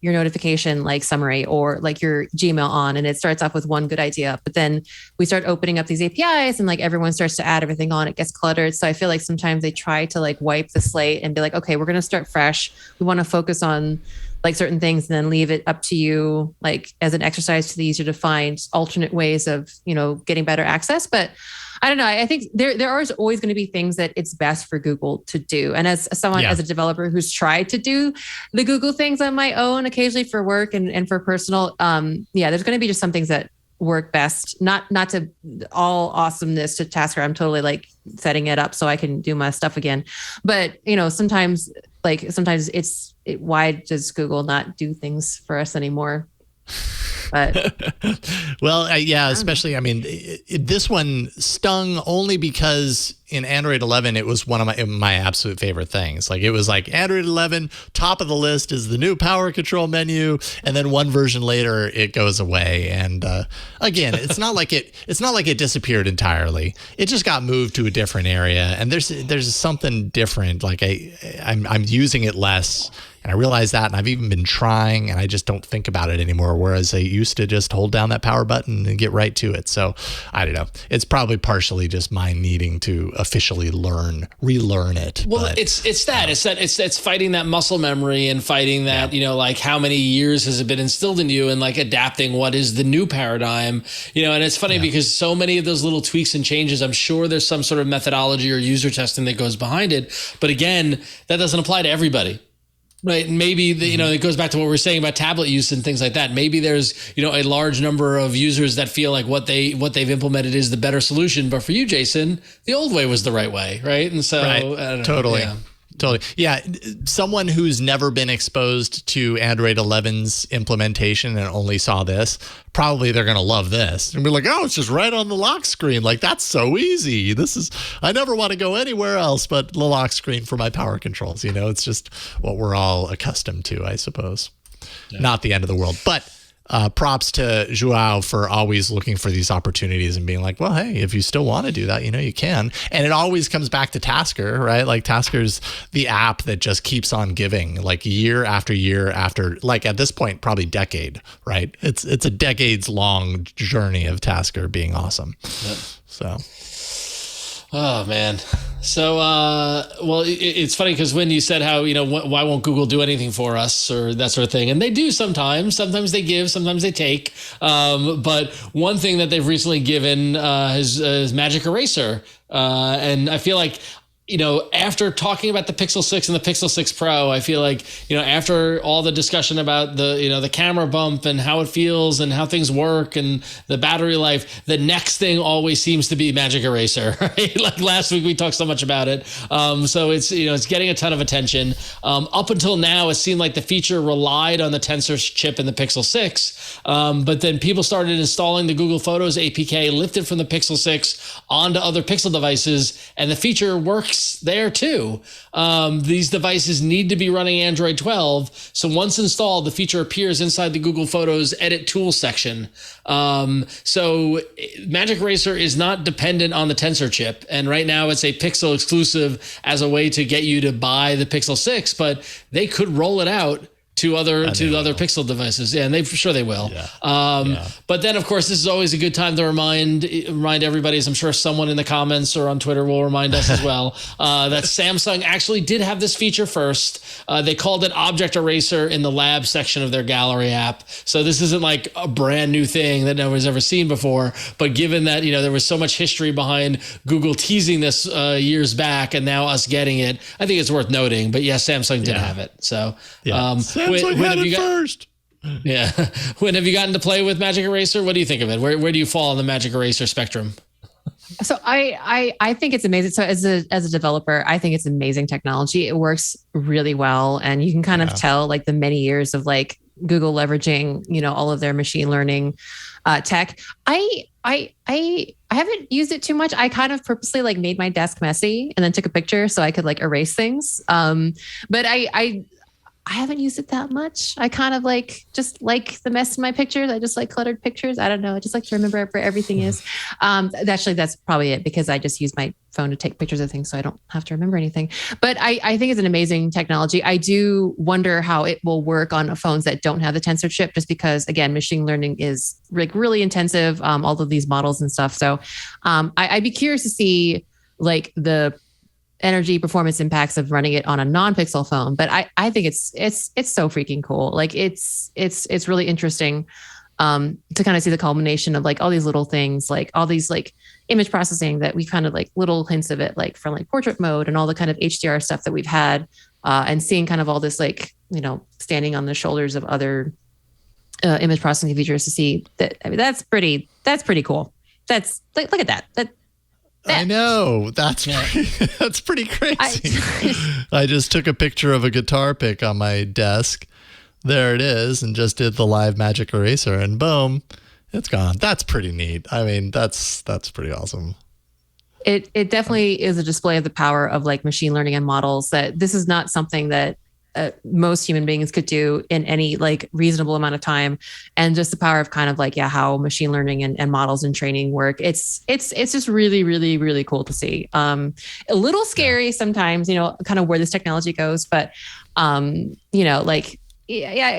notification, like summary or like your Gmail on. And it starts off with one good idea, but then we start opening up these APIs and like everyone starts to add everything on, it gets cluttered. So I feel like sometimes they try to like wipe the slate and be like, okay, we're going to start fresh. We want to focus on like certain things and then leave it up to you, like as an exercise to the user to find alternate ways of, getting better access. But I don't know. I think there are always going to be things that it's best for Google to do. And as someone, as a developer who's tried to do the Google things on my own, occasionally for work and for personal, there's going to be just some things that work best. Not to all awesomeness to Tasker. I'm totally like setting it up so I can do my stuff again. But sometimes why does Google not do things for us anymore? But well, especially, I mean, this one stung only because in Android 11, it was one of my absolute favorite things. Like it was like Android 11, top of the list is the new power control menu. And then one version later, it goes away. And again, it's not like it disappeared entirely. It just got moved to a different area. And there's something different. Like I'm using it less. And I realize that, and I've even been trying, and I just don't think about it anymore. Whereas I used to just hold down that power button and get right to it. So I don't know. It's probably partially just my needing to officially relearn it. Well, but, it's fighting that muscle memory and fighting that, like how many years has it been instilled in you and like adapting what is the new paradigm, and it's funny because so many of those little tweaks and changes, I'm sure there's some sort of methodology or user testing that goes behind it. But again, that doesn't apply to everybody. Right. And maybe, it goes back to what we were saying about tablet use and things like that. Maybe there's, a large number of users that feel like what they've implemented is the better solution. But for you, Jason, the old way was the right way. Right. And so totally. Yeah. Totally. Yeah. Someone who's never been exposed to Android 11's implementation and only saw this, probably they're going to love this and be like, oh, it's just right on the lock screen. Like, that's so easy. I never want to go anywhere else but the lock screen for my power controls. It's just what we're all accustomed to, I suppose. Yeah. Not the end of the world, but props to Joao for always looking for these opportunities and being like, well, hey, if you still want to do that, you can. And it always comes back to Tasker, right? Like Tasker's the app that just keeps on giving, like year after year after, like at this point, probably decade, right? It's a decades long journey of Tasker being awesome. Yep. So. Oh, man. So, it's funny because when you said how, why won't Google do anything for us or that sort of thing? And they do sometimes. Sometimes they give, sometimes they take. But one thing that they've recently given is Magic Eraser. And I feel like, after talking about the Pixel 6 and the Pixel 6 Pro, I feel like, after all the discussion about the camera bump and how it feels and how things work and the battery life, the next thing always seems to be Magic Eraser, right? Like last week we talked so much about it. So it's, it's getting a ton of attention. Up until now, it seemed like the feature relied on the Tensor chip in the Pixel 6. But then people started installing the Google Photos APK lifted from the Pixel 6 onto other Pixel devices, and the feature works there too. These devices need to be running Android 12. So once installed, the feature appears inside the Google Photos Edit Tools section. So Magic Eraser is not dependent on the Tensor chip. And right now it's a Pixel exclusive as a way to get you to buy the Pixel 6, but they could roll it out to other Pixel devices. Yeah, and for sure they will. But then, of course, this is always a good time to remind everybody, as I'm sure someone in the comments or on Twitter will remind us as well, that Samsung actually did have this feature first. They called it Object Eraser in the lab section of their gallery app. So this isn't like a brand new thing that nobody's ever seen before. But given that, there was so much history behind Google teasing this years back and now us getting it, I think it's worth noting. But yes, Samsung did have it. So Samsung had it first. Yeah. When have you gotten to play with Magic Eraser? What do you think of it? Where do you fall on the Magic Eraser spectrum? So I think it's amazing. So as a developer, I think it's amazing technology. It works really well. And you can kind of tell like the many years of like Google leveraging, all of their machine learning tech. I haven't used it too much. I kind of purposely like made my desk messy and then took a picture so I could like erase things. But I haven't used it that much. I kind of just like the mess in my pictures. I just like cluttered pictures. I don't know. I just like to remember where everything is. Actually, that's probably it because I just use my phone to take pictures of things so I don't have to remember anything. But I think it's an amazing technology. I do wonder how it will work on phones that don't have the Tensor chip just because, again, machine learning is like really intensive, all of these models and stuff. So I'd be curious to see like the energy performance impacts of running it on a non-Pixel phone. But I think it's so freaking cool. Like it's really interesting to kind of see the culmination of like all these little things, like all these like image processing that we kind of like little hints of it, like from like portrait mode and all the kind of HDR stuff that we've had, and seeing kind of all this like, standing on the shoulders of other image processing features to see that. I mean, that's pretty cool. That's like, look at that. I know. That's pretty crazy. I just took a picture of a guitar pick on my desk. There it is, and just did the live Magic Eraser, and boom, it's gone. That's pretty neat. I mean, that's pretty awesome. It definitely is a display of the power of like machine learning and models. That this is not something that most human beings could do in any like reasonable amount of time, and just the power of kind of like how machine learning and models and training work. It's just really, really, really cool to see. A little scary sometimes, kind of where this technology goes, but I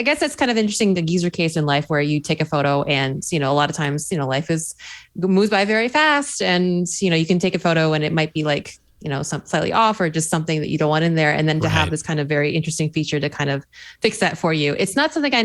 guess that's kind of interesting, the user case in life where you take a photo and, a lot of times, life moves by very fast, and, you can take a photo and it might be like, some slightly off or just something that you don't want in there. And then to have this kind of very interesting feature to kind of fix that for you. It's not something I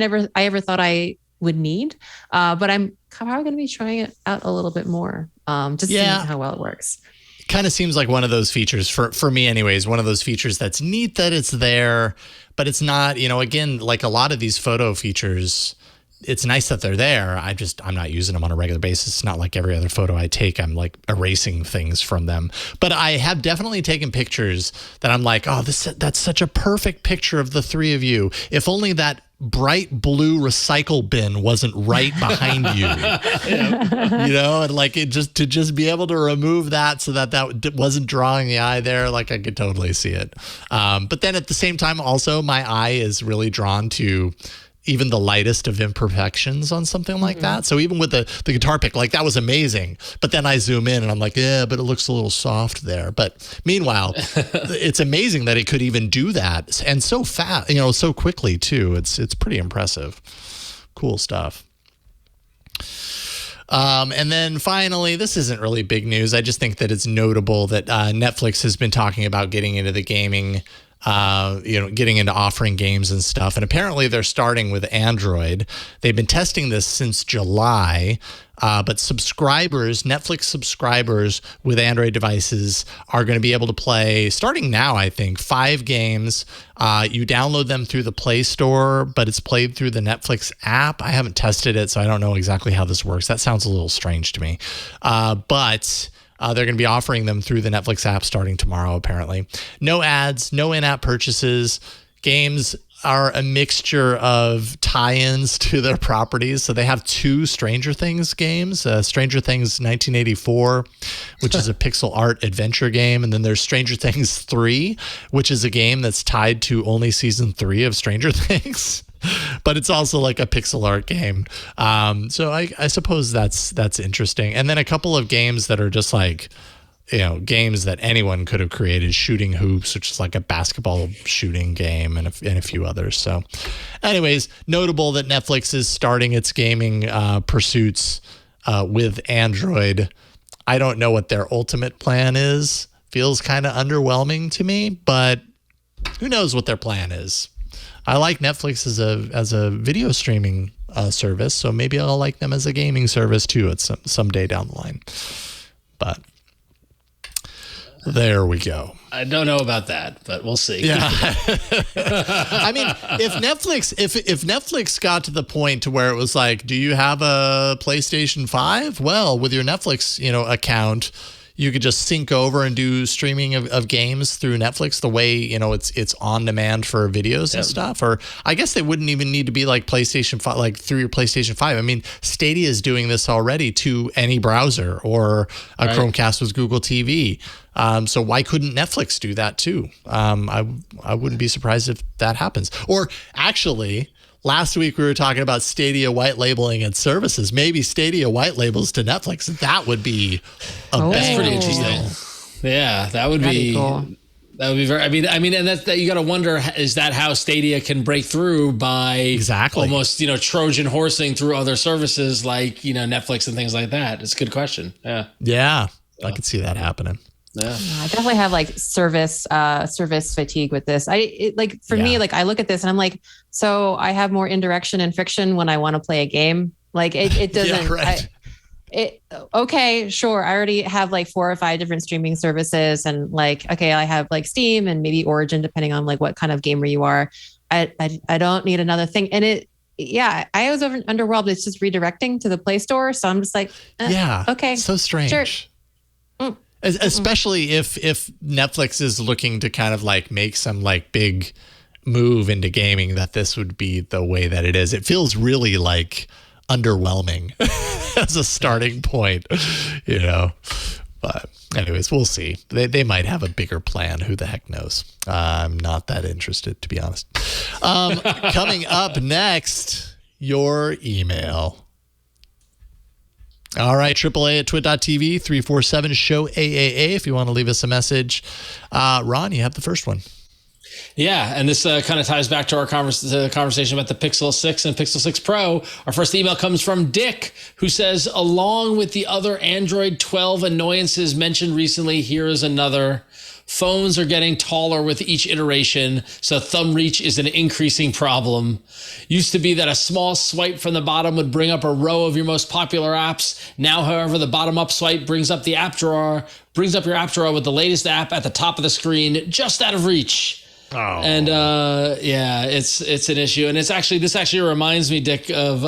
ever thought I would need, but I'm probably going to be trying it out a little bit more, just seeing how well it works. Kind of seems like one of those features for me anyways, one of those features that's neat that it's there, but it's not, again, like a lot of these photo features, it's nice that they're there. I'm not using them on a regular basis. It's not like every other photo I take, I'm like erasing things from them. But I have definitely taken pictures that I'm like, oh, that's such a perfect picture of the three of you. If only that bright blue recycle bin wasn't right behind you, and like to just be able to remove that so that wasn't drawing the eye there. Like I could totally see it. But then at the same time, also my eye is really drawn to even the lightest of imperfections on something like that. So even with the guitar pick, like that was amazing. But then I zoom in and I'm like, but it looks a little soft there. But meanwhile, it's amazing that it could even do that, and so fast, so quickly too. It's pretty impressive. Cool stuff. And then finally, this isn't really big news. I just think that it's notable that Netflix has been talking about getting into the gaming, getting into offering games and stuff. And apparently they're starting with Android. They've been testing this since July, but Netflix subscribers with Android devices are going to be able to play, starting now, I think, 5 games. You download them through the Play Store, but it's played through the Netflix app. I haven't tested it, so I don't know exactly how this works. That sounds a little strange to me. But they're going to be offering them through the Netflix app starting tomorrow, apparently. No ads, no in-app purchases. Games are a mixture of tie-ins to their properties. So they have 2 Stranger Things games. Stranger Things 1984, which is a pixel art adventure game. And then there's Stranger Things 3, which is a game that's tied to only season 3 of Stranger Things. But it's also like a pixel art game. So I suppose that's interesting. And then a couple of games that are just like, games that anyone could have created, Shooting Hoops, which is like a basketball shooting game, and a few others. So anyways, notable that Netflix is starting its gaming pursuits with Android. I don't know what their ultimate plan is. Feels kind of underwhelming to me, but who knows what their plan is. I like Netflix as a video streaming service, so maybe I'll like them as a gaming service too at someday down the line. But there we go. I don't know about that, but we'll see. Yeah. I mean, if Netflix got to the point to where it was like, do you have a PlayStation 5? Well, with your Netflix, account, you could just sync over and do streaming of games through Netflix the way, it's on demand for videos and stuff. Or I guess they wouldn't even need to be like PlayStation 5, like through your PlayStation 5. I mean, Stadia is doing this already to any browser or a Chromecast with Google TV. So why couldn't Netflix do that too? I wouldn't be surprised if that happens. Or actually, last week we were talking about Stadia white labeling its services. Maybe Stadia white labels to Netflix. That would be That's pretty interesting. Yeah, that'd be cool. That would be very. I mean, and that you got to wonder: is that how Stadia can break through by almost Trojan horsing through other services like Netflix and things like that? It's a good question. Yeah, I could see that happening. Yeah. I definitely have like service fatigue with this. Me, like I look at this and I'm like, so I have more indirection and friction when I want to play a game. Like it doesn't. Yeah, right. Okay, sure. I already have like 4 or 5 different streaming services, and like, okay, I have like Steam and maybe Origin, depending on like what kind of gamer you are. I don't need another thing. And I was underwhelmed. It's just redirecting to the Play Store. So I'm just like, okay, so strange. Sure. Especially if Netflix is looking to kind of like make some like big move into gaming, that this would be the way that it is. It feels really like underwhelming as a starting point, But anyways, we'll see. They might have a bigger plan. Who the heck knows? I'm not that interested, to be honest. Coming up next, your email. All right, AAA at twit.tv, 347-SHOW-AAA if you want to leave us a message. Ron, you have the first one. Yeah, and this kind of ties back to our conversation about the Pixel 6 and Pixel 6 Pro. Our first email comes from Dick, who says, along with the other Android 12 annoyances mentioned recently, here is another. Phones are getting taller with each iteration, so thumb reach is an increasing problem. Used to be that a small swipe from the bottom would bring up a row of your most popular apps. Now, however, the bottom-up swipe brings up your app drawer with the latest app at the top of the screen, just out of reach. Oh. And it's an issue, and this actually reminds me, Dick, of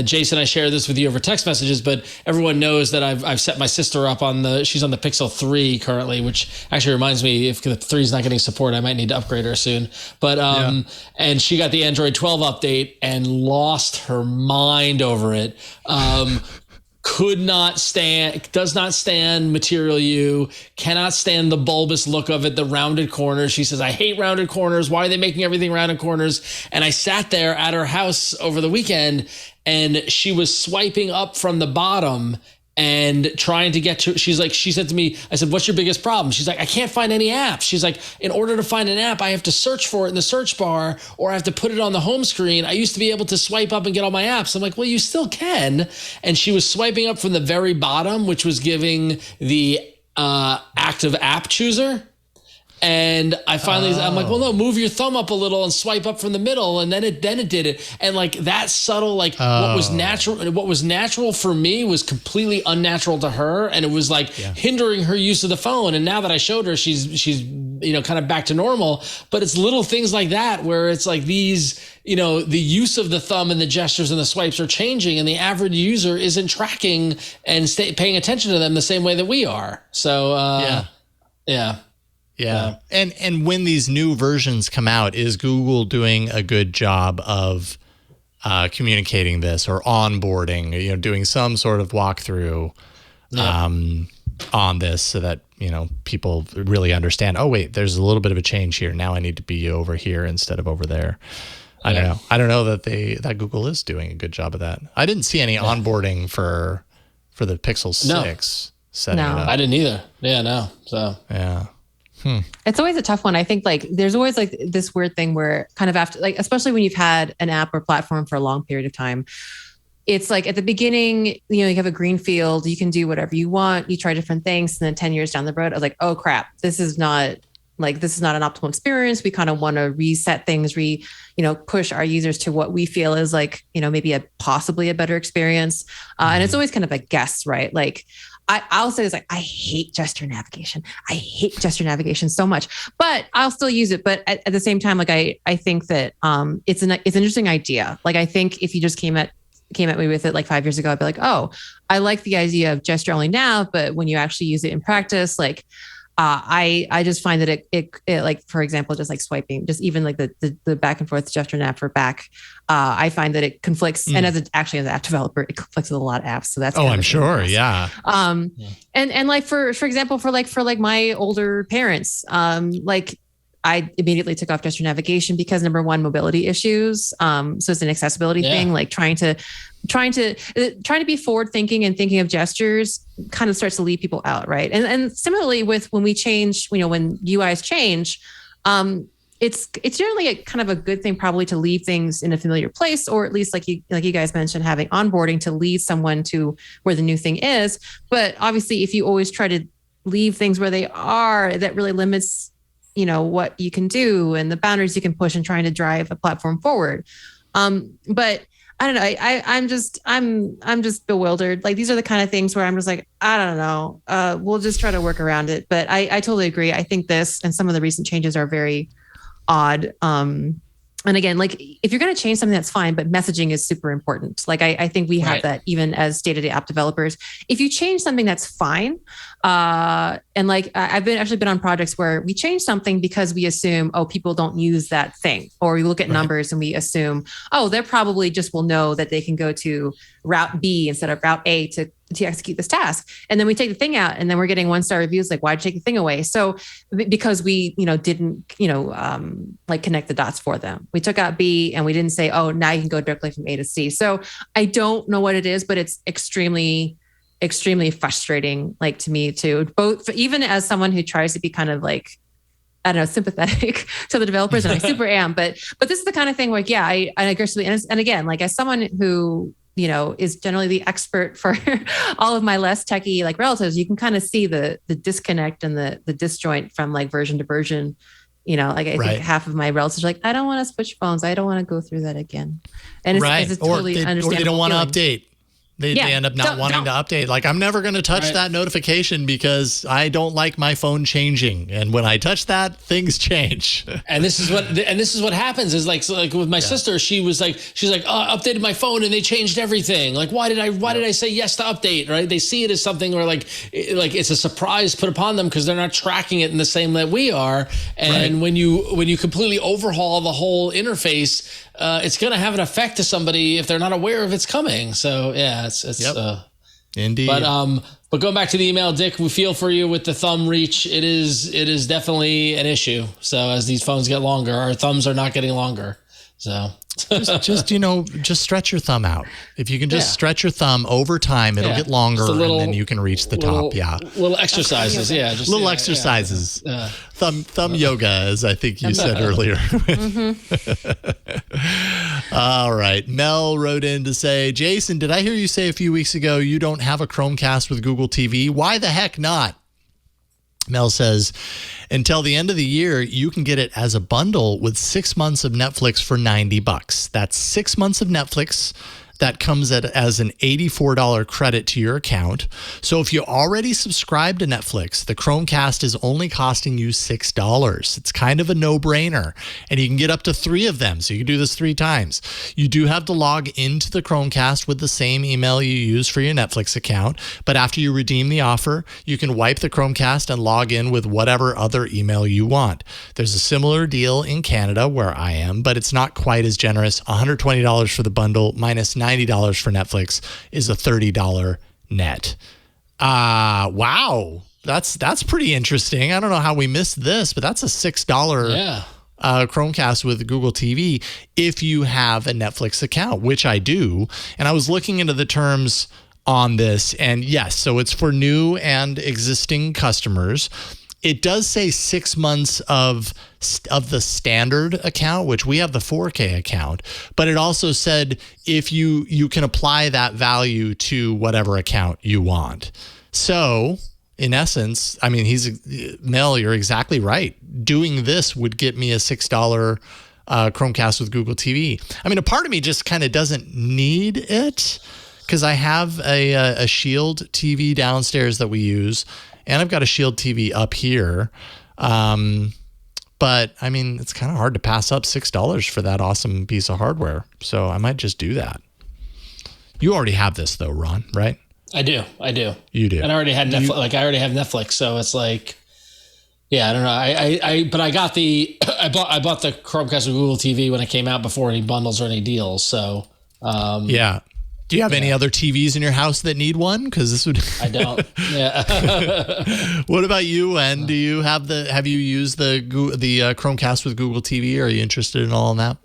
Jason. I share this with you over text messages, but everyone knows that I've set my sister up she's on the Pixel 3 currently, which actually reminds me, if the 3 is not getting support, I might need to upgrade her soon. But and she got the Android 12 update and lost her mind over it. Does not stand Material U, cannot stand the bulbous look of it, the rounded corners. She says, I hate rounded corners. Why are they making everything rounded corners? And I sat there at her house over the weekend, and she was swiping up from the bottom and trying to get to, she said to me, I said, what's your biggest problem? She's like, I can't find any apps. She's like, in order to find an app, I have to search for it in the search bar, or I have to put it on the home screen. I used to be able to swipe up and get all my apps. I'm like, well, you still can. And she was swiping up from the very bottom, which was giving the active app chooser. And I'm like, well, no, move your thumb up a little and swipe up from the middle. And then it did it. And like that subtle, like what was natural for me was completely unnatural to her. And it was like hindering her use of the phone. And now that I showed her, she's kind of back to normal. But it's little things like that where it's like these, the use of the thumb and the gestures and the swipes are changing, and the average user isn't tracking and paying attention to them the same way that we are. So, Yeah. And when these new versions come out, is Google doing a good job of communicating this or onboarding, doing some sort of walkthrough on this so that, people really understand, oh, wait, there's a little bit of a change here. Now I need to be over here instead of over there. I don't know. I don't know that Google is doing a good job of that. I didn't see any onboarding for the Pixel 6. setting No. it up. I didn't either. Yeah, no. So Yeah. It's always a tough one. I think like there's always like this weird thing where kind of after, like, especially when you've had an app or platform for a long period of time, it's like at the beginning, you have a green field, you can do whatever you want. You try different things. And then 10 years down the road, I was like, oh crap, this is not an optimal experience. We kind of want to reset things, push our users to what we feel is like, maybe possibly a better experience. And it's always kind of a guess, right? Like, I'll say this, like, I hate gesture navigation. I hate gesture navigation so much, but I'll still use it. But at the same time, like, I think that it's an interesting idea. Like, I think if you just came at me with it like 5 years ago, I'd be like, oh, I like the idea of gesture only now. But when you actually use it in practice, like, I just find that it like, for example, just like swiping, just even like the back and forth gesture nav for back, I find that it conflicts. And as an app developer, it conflicts with a lot of apps. So that's I'm sure. Yeah. And like for example, for my older parents, like I immediately took off gesture navigation because number one, mobility issues. So it's an accessibility thing, like trying to be forward thinking and thinking of gestures kind of starts to leave people out. Right. And similarly with when we change, when UIs change, it's generally a kind of a good thing probably to leave things in a familiar place, or at least like you guys mentioned, having onboarding to lead someone to where the new thing is. But obviously if you always try to leave things where they are, that really limits what you can do and the boundaries you can push in trying to drive a platform forward. But I don't know. I'm just bewildered. Like, these are the kind of things where I'm just like, I don't know. We'll just try to work around it. But I totally agree. I think this and some of the recent changes are very odd. And again, like, if you're going to change something, that's fine, but messaging is super important. Like, I think we have that even as day-to-day app developers. If you change something, that's fine. And like, I've been on projects where we change something because we assume, people don't use that thing. Or we look at numbers and we assume, they probably just will know that they can go to route B instead of route A to execute this task. And then we take the thing out and then we're getting 1-star reviews. Like, why'd you take the thing away? So because we, didn't, like connect the dots for them. We took out B and we didn't say, now you can go directly from A to C. So I don't know what it is, but it's extremely frustrating, like, to me too, both even as someone who tries to be kind of like, I don't know, sympathetic to the developers, and I super am, but this is the kind of thing where, I aggressively, and again, like, as someone who, is generally the expert for all of my less techie like relatives, you can kind of see the disconnect and the disjoint from like version to version. Like, I think half of my relatives are like, I don't want to switch phones. I don't want to go through that again. And it's totally understandable. Or they don't want to update. They Yeah. end up not wanting to update. Like, I'm never going to touch that notification because I don't like my phone changing. And when I touch that, things change. And this is what happens is like, so like with my sister, she's like, I updated my phone and they changed everything. Like, why did I say yes to update? Right? They see it as something where like it's a surprise put upon them because they're not tracking it in the same way we are. And when you completely overhaul the whole interface, it's going to have an effect to somebody if they're not aware of it's coming. So yeah, it's indeed. But going back to the email, Dick, we feel for you with the thumb reach. It is definitely an issue. So as these phones get longer, our thumbs are not getting longer. So just stretch your thumb out. If you can just stretch your thumb over time, it'll get longer, and then you can reach the top. Yeah, little exercises. Yeah, just little exercises. Yeah. Thumb yoga, as I think you said earlier. All right, Mel wrote in to say, Jason, did I hear you say a few weeks ago you don't have a Chromecast with Google TV? Why the heck not? Mel says, until the end of the year, you can get it as a bundle with 6 months of Netflix for $90. That's 6 months of Netflix. That comes as an $84 credit to your account. So if you already subscribe to Netflix, the Chromecast is only costing you $6. It's kind of a no-brainer. And you can get up to 3 of them. So you can do this 3 times. You do have to log into the Chromecast with the same email you use for your Netflix account. But after you redeem the offer, you can wipe the Chromecast and log in with whatever other email you want. There's a similar deal in Canada where I am, but it's not quite as generous. $120 for the bundle minus $90 for Netflix is a $30 net. Wow. That's pretty interesting. I don't know how we missed this, but that's a $6 Chromecast with Google TV if you have a Netflix account, which I do. And I was looking into the terms on this. And yes, so it's for new and existing customers. It does say 6 months of the standard account, which we have the 4K account, but it also said if you can apply that value to whatever account you want. So in essence, I mean, Mel, you're exactly right. Doing this would get me a $6 Chromecast with Google TV. I mean, a part of me just kind of doesn't need it because I have a Shield TV downstairs that we use, and I've got a Shield TV up here. But I mean, it's kind of hard to pass up $6 for that awesome piece of hardware. So I might just do that. You already have this though, Ron, right? I do. You do. And I already had Netflix. I already have Netflix, so it's like, yeah, I don't know. But I got I bought the Chromecast with Google TV when it came out before any bundles or any deals. So yeah. Do you have any other TVs in your house that need one? Because this would. I don't. Yeah. What about you? And do you have you used the Chromecast with Google TV? Are you interested in all of that?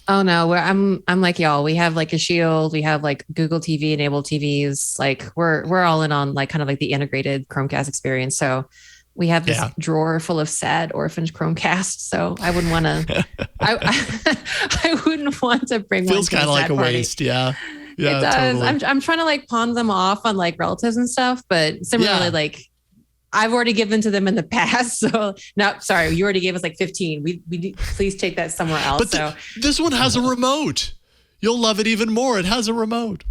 Oh no, I'm like y'all. We have like a Shield. We have like Google TV enabled TVs. Like we're all in on like kind of like the integrated Chromecast experience. So we have this drawer full of sad orphaned Chromecast. So I wouldn't want to. I wouldn't want to bring one. Feels kind of like a waste. Yeah. Yeah, it does. totally. I'm trying to like pawn them off on like relatives and stuff, but similarly, like I've already given to them in the past. So no, sorry, you already gave us like 15. We please take that somewhere else. But this one has a remote. You'll love it even more. It has a remote.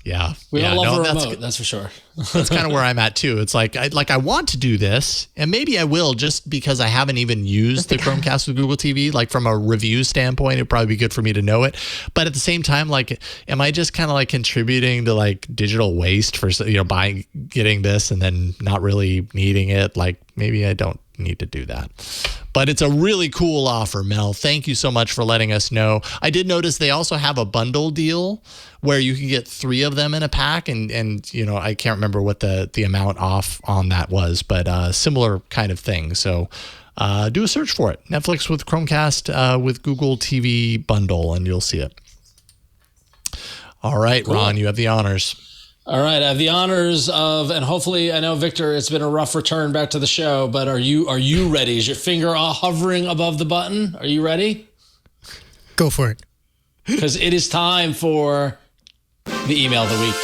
Yeah, we all love a remote. That's for sure. That's kind of where I'm at too. It's like I want to do this, and maybe I will just because I haven't even used the Chromecast with Google TV. Like from a review standpoint, it'd probably be good for me to know it. But at the same time, like, am I just kind of like contributing to like digital waste for getting this and then not really needing it? Like maybe I don't need to do that. But it's a really cool offer, Mel. Thank you so much for letting us know. I did notice they also have a bundle deal where you can get 3 of them in a pack, and I can't remember what the amount off on that was, but similar kind of thing. So do a search for it. Netflix with Chromecast with Google TV bundle, and you'll see it. All right, cool. Ron, you have the honors. All right, I have the honors of, and hopefully, I know, Victor, it's been a rough return back to the show, but are you ready? Is your finger hovering above the button? Are you ready? Go for it. Because it is time for the email of the week.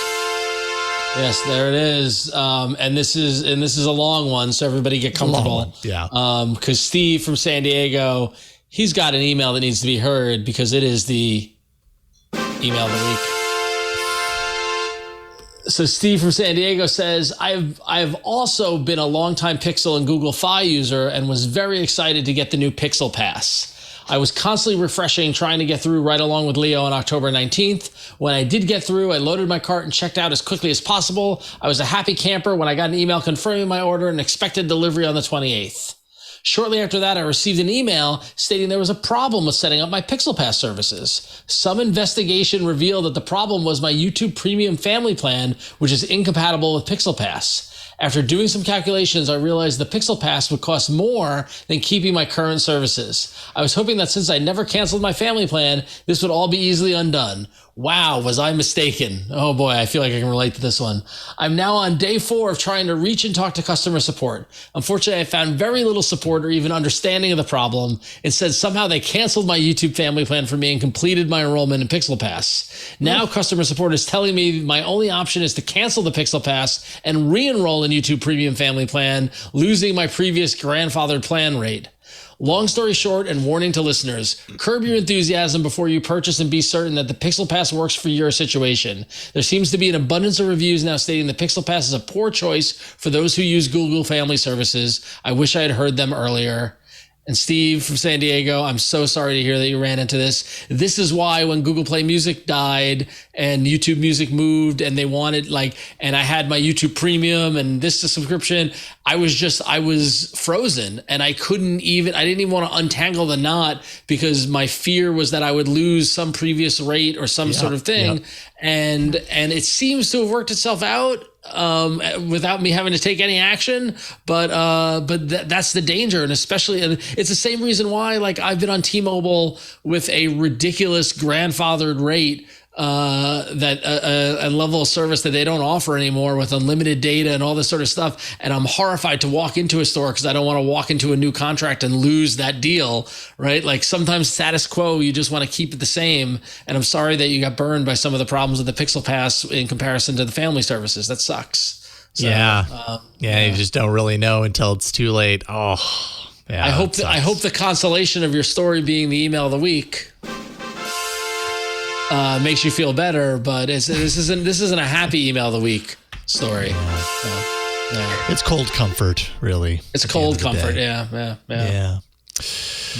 Yes, there it is. And this is a long one, so everybody get comfortable. Yeah. Because Steve from San Diego, he's got an email that needs to be heard because it is the email of the week. So Steve from San Diego says, I've also been a longtime Pixel and Google Fi user and was very excited to get the new Pixel Pass. I was constantly refreshing, trying to get through right along with Leo on October 19th. When I did get through, I loaded my cart and checked out as quickly as possible. I was a happy camper when I got an email confirming my order and expected delivery on the 28th. Shortly after that, I received an email stating there was a problem with setting up my Pixel Pass services. Some investigation revealed that the problem was my YouTube Premium Family Plan, which is incompatible with Pixel Pass. After doing some calculations, I realized the Pixel Pass would cost more than keeping my current services. I was hoping that since I never canceled my family plan, this would all be easily undone. Wow, was I mistaken? Oh boy, I feel like I can relate to this one. I'm now on day 4 of trying to reach and talk to customer support. Unfortunately, I found very little support or even understanding of the problem. Instead, somehow they canceled my YouTube family plan for me and completed my enrollment in Pixel Pass. Now customer support is telling me my only option is to cancel the Pixel Pass and re-enroll in YouTube Premium Family Plan, losing my previous grandfathered plan rate. Long story short, and warning to listeners, curb your enthusiasm before you purchase and be certain that the Pixel Pass works for your situation. There seems to be an abundance of reviews now stating the Pixel Pass is a poor choice for those who use Google Family Services. I wish I had heard them earlier. And Steve from San Diego, I'm so sorry to hear that you ran into this. This is why when Google Play Music died and YouTube Music moved and they wanted and I had my YouTube Premium and this subscription, I was frozen and I didn't even want to untangle the knot because my fear was that I would lose some previous rate or some sort of thing. And it seems to have worked itself out without me having to take any action. But that's the danger. And especially, and it's the same reason why, I've been on T-Mobile with a ridiculous grandfathered rate a level of service that they don't offer anymore with unlimited data and all this sort of stuff. And I'm horrified to walk into a store because I don't want to walk into a new contract and lose that deal, right? Like sometimes status quo, you just want to keep it the same. And I'm sorry that you got burned by some of the problems with the Pixel Pass in comparison to the family services. That sucks. So, you just don't really know until it's too late. Oh, yeah. I hope the consolation of your story being the email of the week makes you feel better, but this isn't a happy email of the week story. Yeah. It's cold comfort, really. It's cold comfort. Yeah.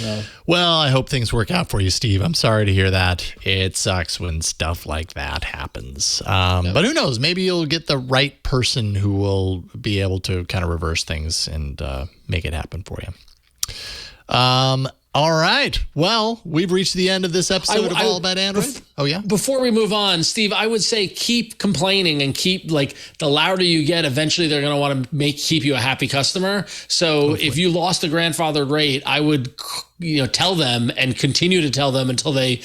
No. Well, I hope things work out for you, Steve. I'm sorry to hear that. It sucks when stuff like that happens. But who knows? Maybe you'll get the right person who will be able to kind of reverse things and make it happen for you. All right. Well, we've reached the end of this episode of All About Android. Before we move on, Steve, I would say keep complaining and keep, like, the louder you get, eventually they're going to want to keep you a happy customer. So if you lost a grandfathered rate, I would, tell them and continue to tell them until they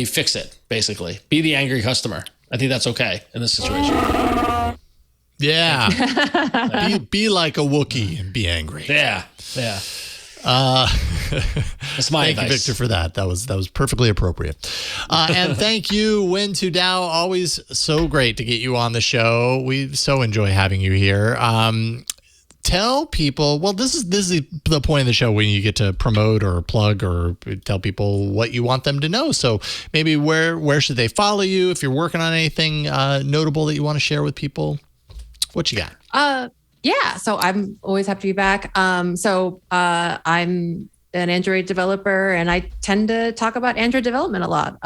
fix it. Basically, be the angry customer. I think that's okay in this situation. Yeah. Be like a Wookiee and be angry. Yeah. That's my thank advice. you, Victor, for that. That was perfectly appropriate. And thank you, Win to Dow. Always so great to get you on the show. We so enjoy having you here. Tell people. Well, this is the point of the show when you get to promote or plug or tell people what you want them to know. So maybe where should they follow you if you're working on anything notable that you want to share with people? What you got? Yeah, so I'm always happy to be back. I'm an Android developer, and I tend to talk about Android development a lot.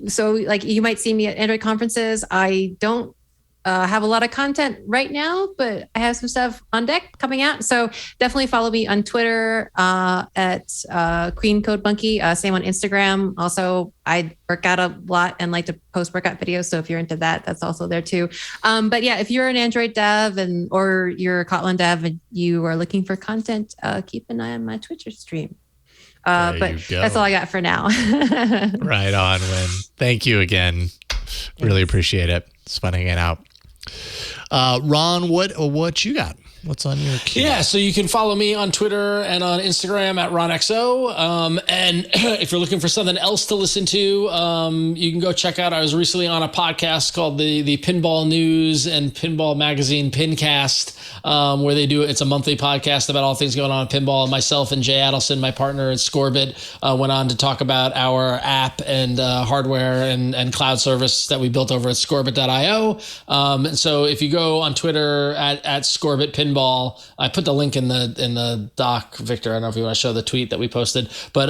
So like you might see me at Android conferences. I don't have a lot of content right now, but I have some stuff on deck coming out. So definitely follow me on Twitter at Queen Code Monkey. Same on Instagram. Also, I work out a lot and like to post workout videos. So if you're into that, that's also there too. But yeah, if you're an Android dev or you're a Kotlin dev and you are looking for content, keep an eye on my Twitch stream. But that's all I got for now. Right on, Win. Thank you again. Really appreciate it. It's fun hanging out. Ron, what you got? What's on your queue? Yeah, so you can follow me on Twitter and on Instagram at RonXO. And if you're looking for something else to listen to, you can go check out. I was recently on a podcast called the Pinball News and Pinball Magazine Pincast, where it's a monthly podcast about all things going on in pinball. Myself and Jay Adelson, my partner at Scorbit, went on to talk about our app and hardware and cloud service that we built over at Scorbit.io. And so if you go on Twitter at Scorbit Pinball, I put the link in the doc, Victor. I don't know if you want to show the tweet that we posted, but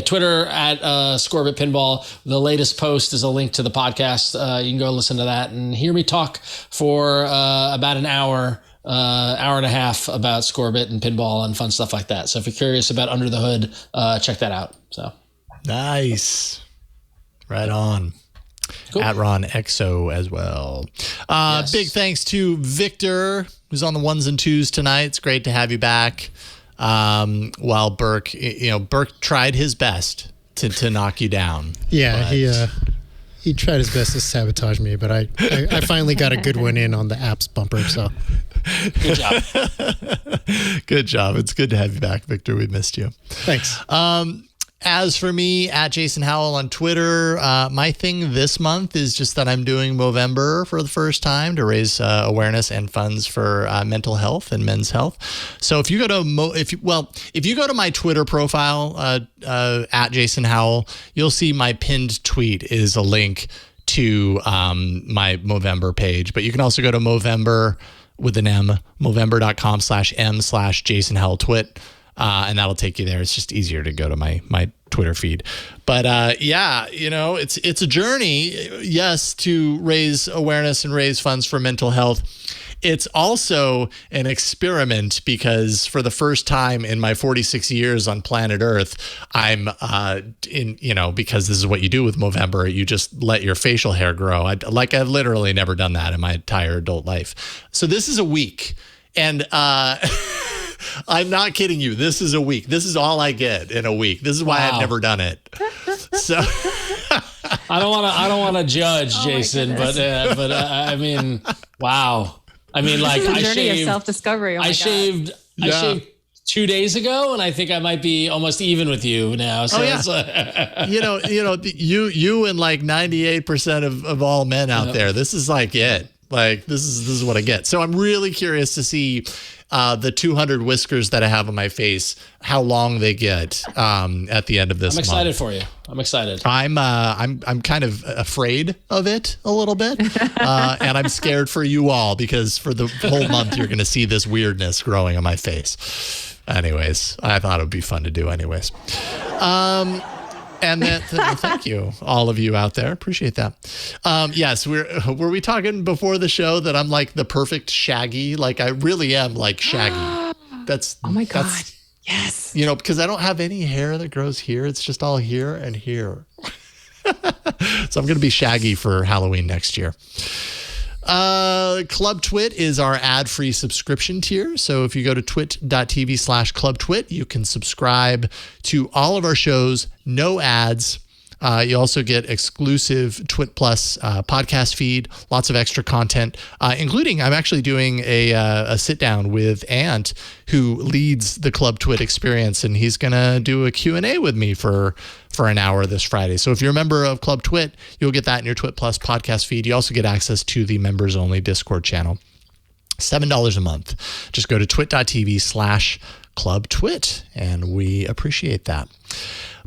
Twitter at Scorbit Pinball. The latest post is a link to the podcast. You can go listen to that and hear me talk for about an hour and a half about Scorbit and pinball and fun stuff like that. So if you're curious about under the hood, check that out. So nice, right on. Cool. At Ron XO as well. Yes. Big thanks to Victor, who's on the ones and twos tonight. It's great to have you back. While Burke tried his best to knock you down. Yeah, he tried his best to sabotage me, but I finally got a good one in on the apps bumper. So good job. Good job. It's good to have you back, Victor. We missed you. Thanks. As for me, at Jason Howell on Twitter, my thing this month is just that I'm doing Movember for the first time to raise awareness and funds for mental health and men's health. So if you go to if you go to my Twitter profile at Jason Howell, you'll see my pinned tweet is a link to my Movember page. But you can also go to Movember with an M, Movember.com/M/Jason Howell Twit. And that'll take you there. It's just easier to go to my Twitter feed. But it's a journey, yes, to raise awareness and raise funds for mental health. It's also an experiment because for the first time in my 46 years on planet Earth, I'm because this is what you do with Movember, you just let your facial hair grow. I've literally never done that in my entire adult life. So this is a week. And I'm not kidding you. This is a week. This is all I get in a week. This is why I've never done it. So I don't want to judge, Jason, but goodness. I mean, wow. I mean, like It's a I journey of shaved, self-discovery. Oh my I God. shaved 2 days ago, and I think I might be almost even with you now. So it's, you and like 98% of all men out there. This is like it. Like this is what I get. So I'm really curious to see the 200 whiskers that I have on my face, how long they get at the end of this. I'm excited month. for you. I'm excited. I'm kind of afraid of it a little bit, and I'm scared for you all because for the whole month you're going to see this weirdness growing on my face. Anyways, I thought it would be fun to do. Anyways, and then thank you, all of you out there. Appreciate that. Yes, were we talking before the show that I'm like the perfect Shaggy? Like I really am like Shaggy. That's Oh my God. Yes. Because I don't have any hair that grows here. It's just all here and here. So I'm going to be Shaggy for Halloween next year. Club Twit is our ad-free subscription tier. So if you go to twit.tv/clubtwit, you can subscribe to all of our shows, no ads. You also get exclusive Twit Plus podcast feed, lots of extra content, including I'm actually doing a sit down with Ant, who leads the Club Twit experience, and he's gonna do a Q&A with me for an hour this Friday. So if you're a member of Club Twit, you'll get that in your Twit Plus podcast feed. You also get access to the members only Discord channel. $7 a month. Just go to twit.tv/clubtwit, and we appreciate that.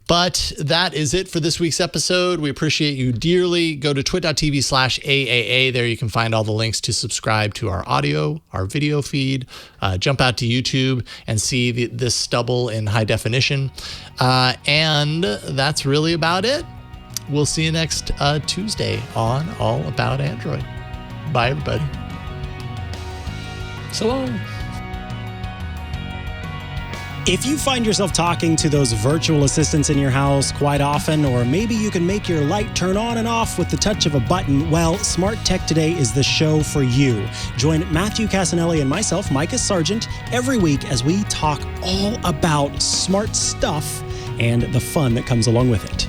But that is it for this week's episode. We appreciate you dearly. Go to twit.tv/AAA. There you can find all the links to subscribe to our audio, our video feed. Jump out to YouTube and see this stubble in high definition. And that's really about it. We'll see you next Tuesday on All About Android. Bye, everybody. So long. If you find yourself talking to those virtual assistants in your house quite often, or maybe you can make your light turn on and off with the touch of a button, well, Smart Tech Today is the show for you. Join Matthew Casanelli and myself, Micah Sargent, every week as we talk all about smart stuff and the fun that comes along with it.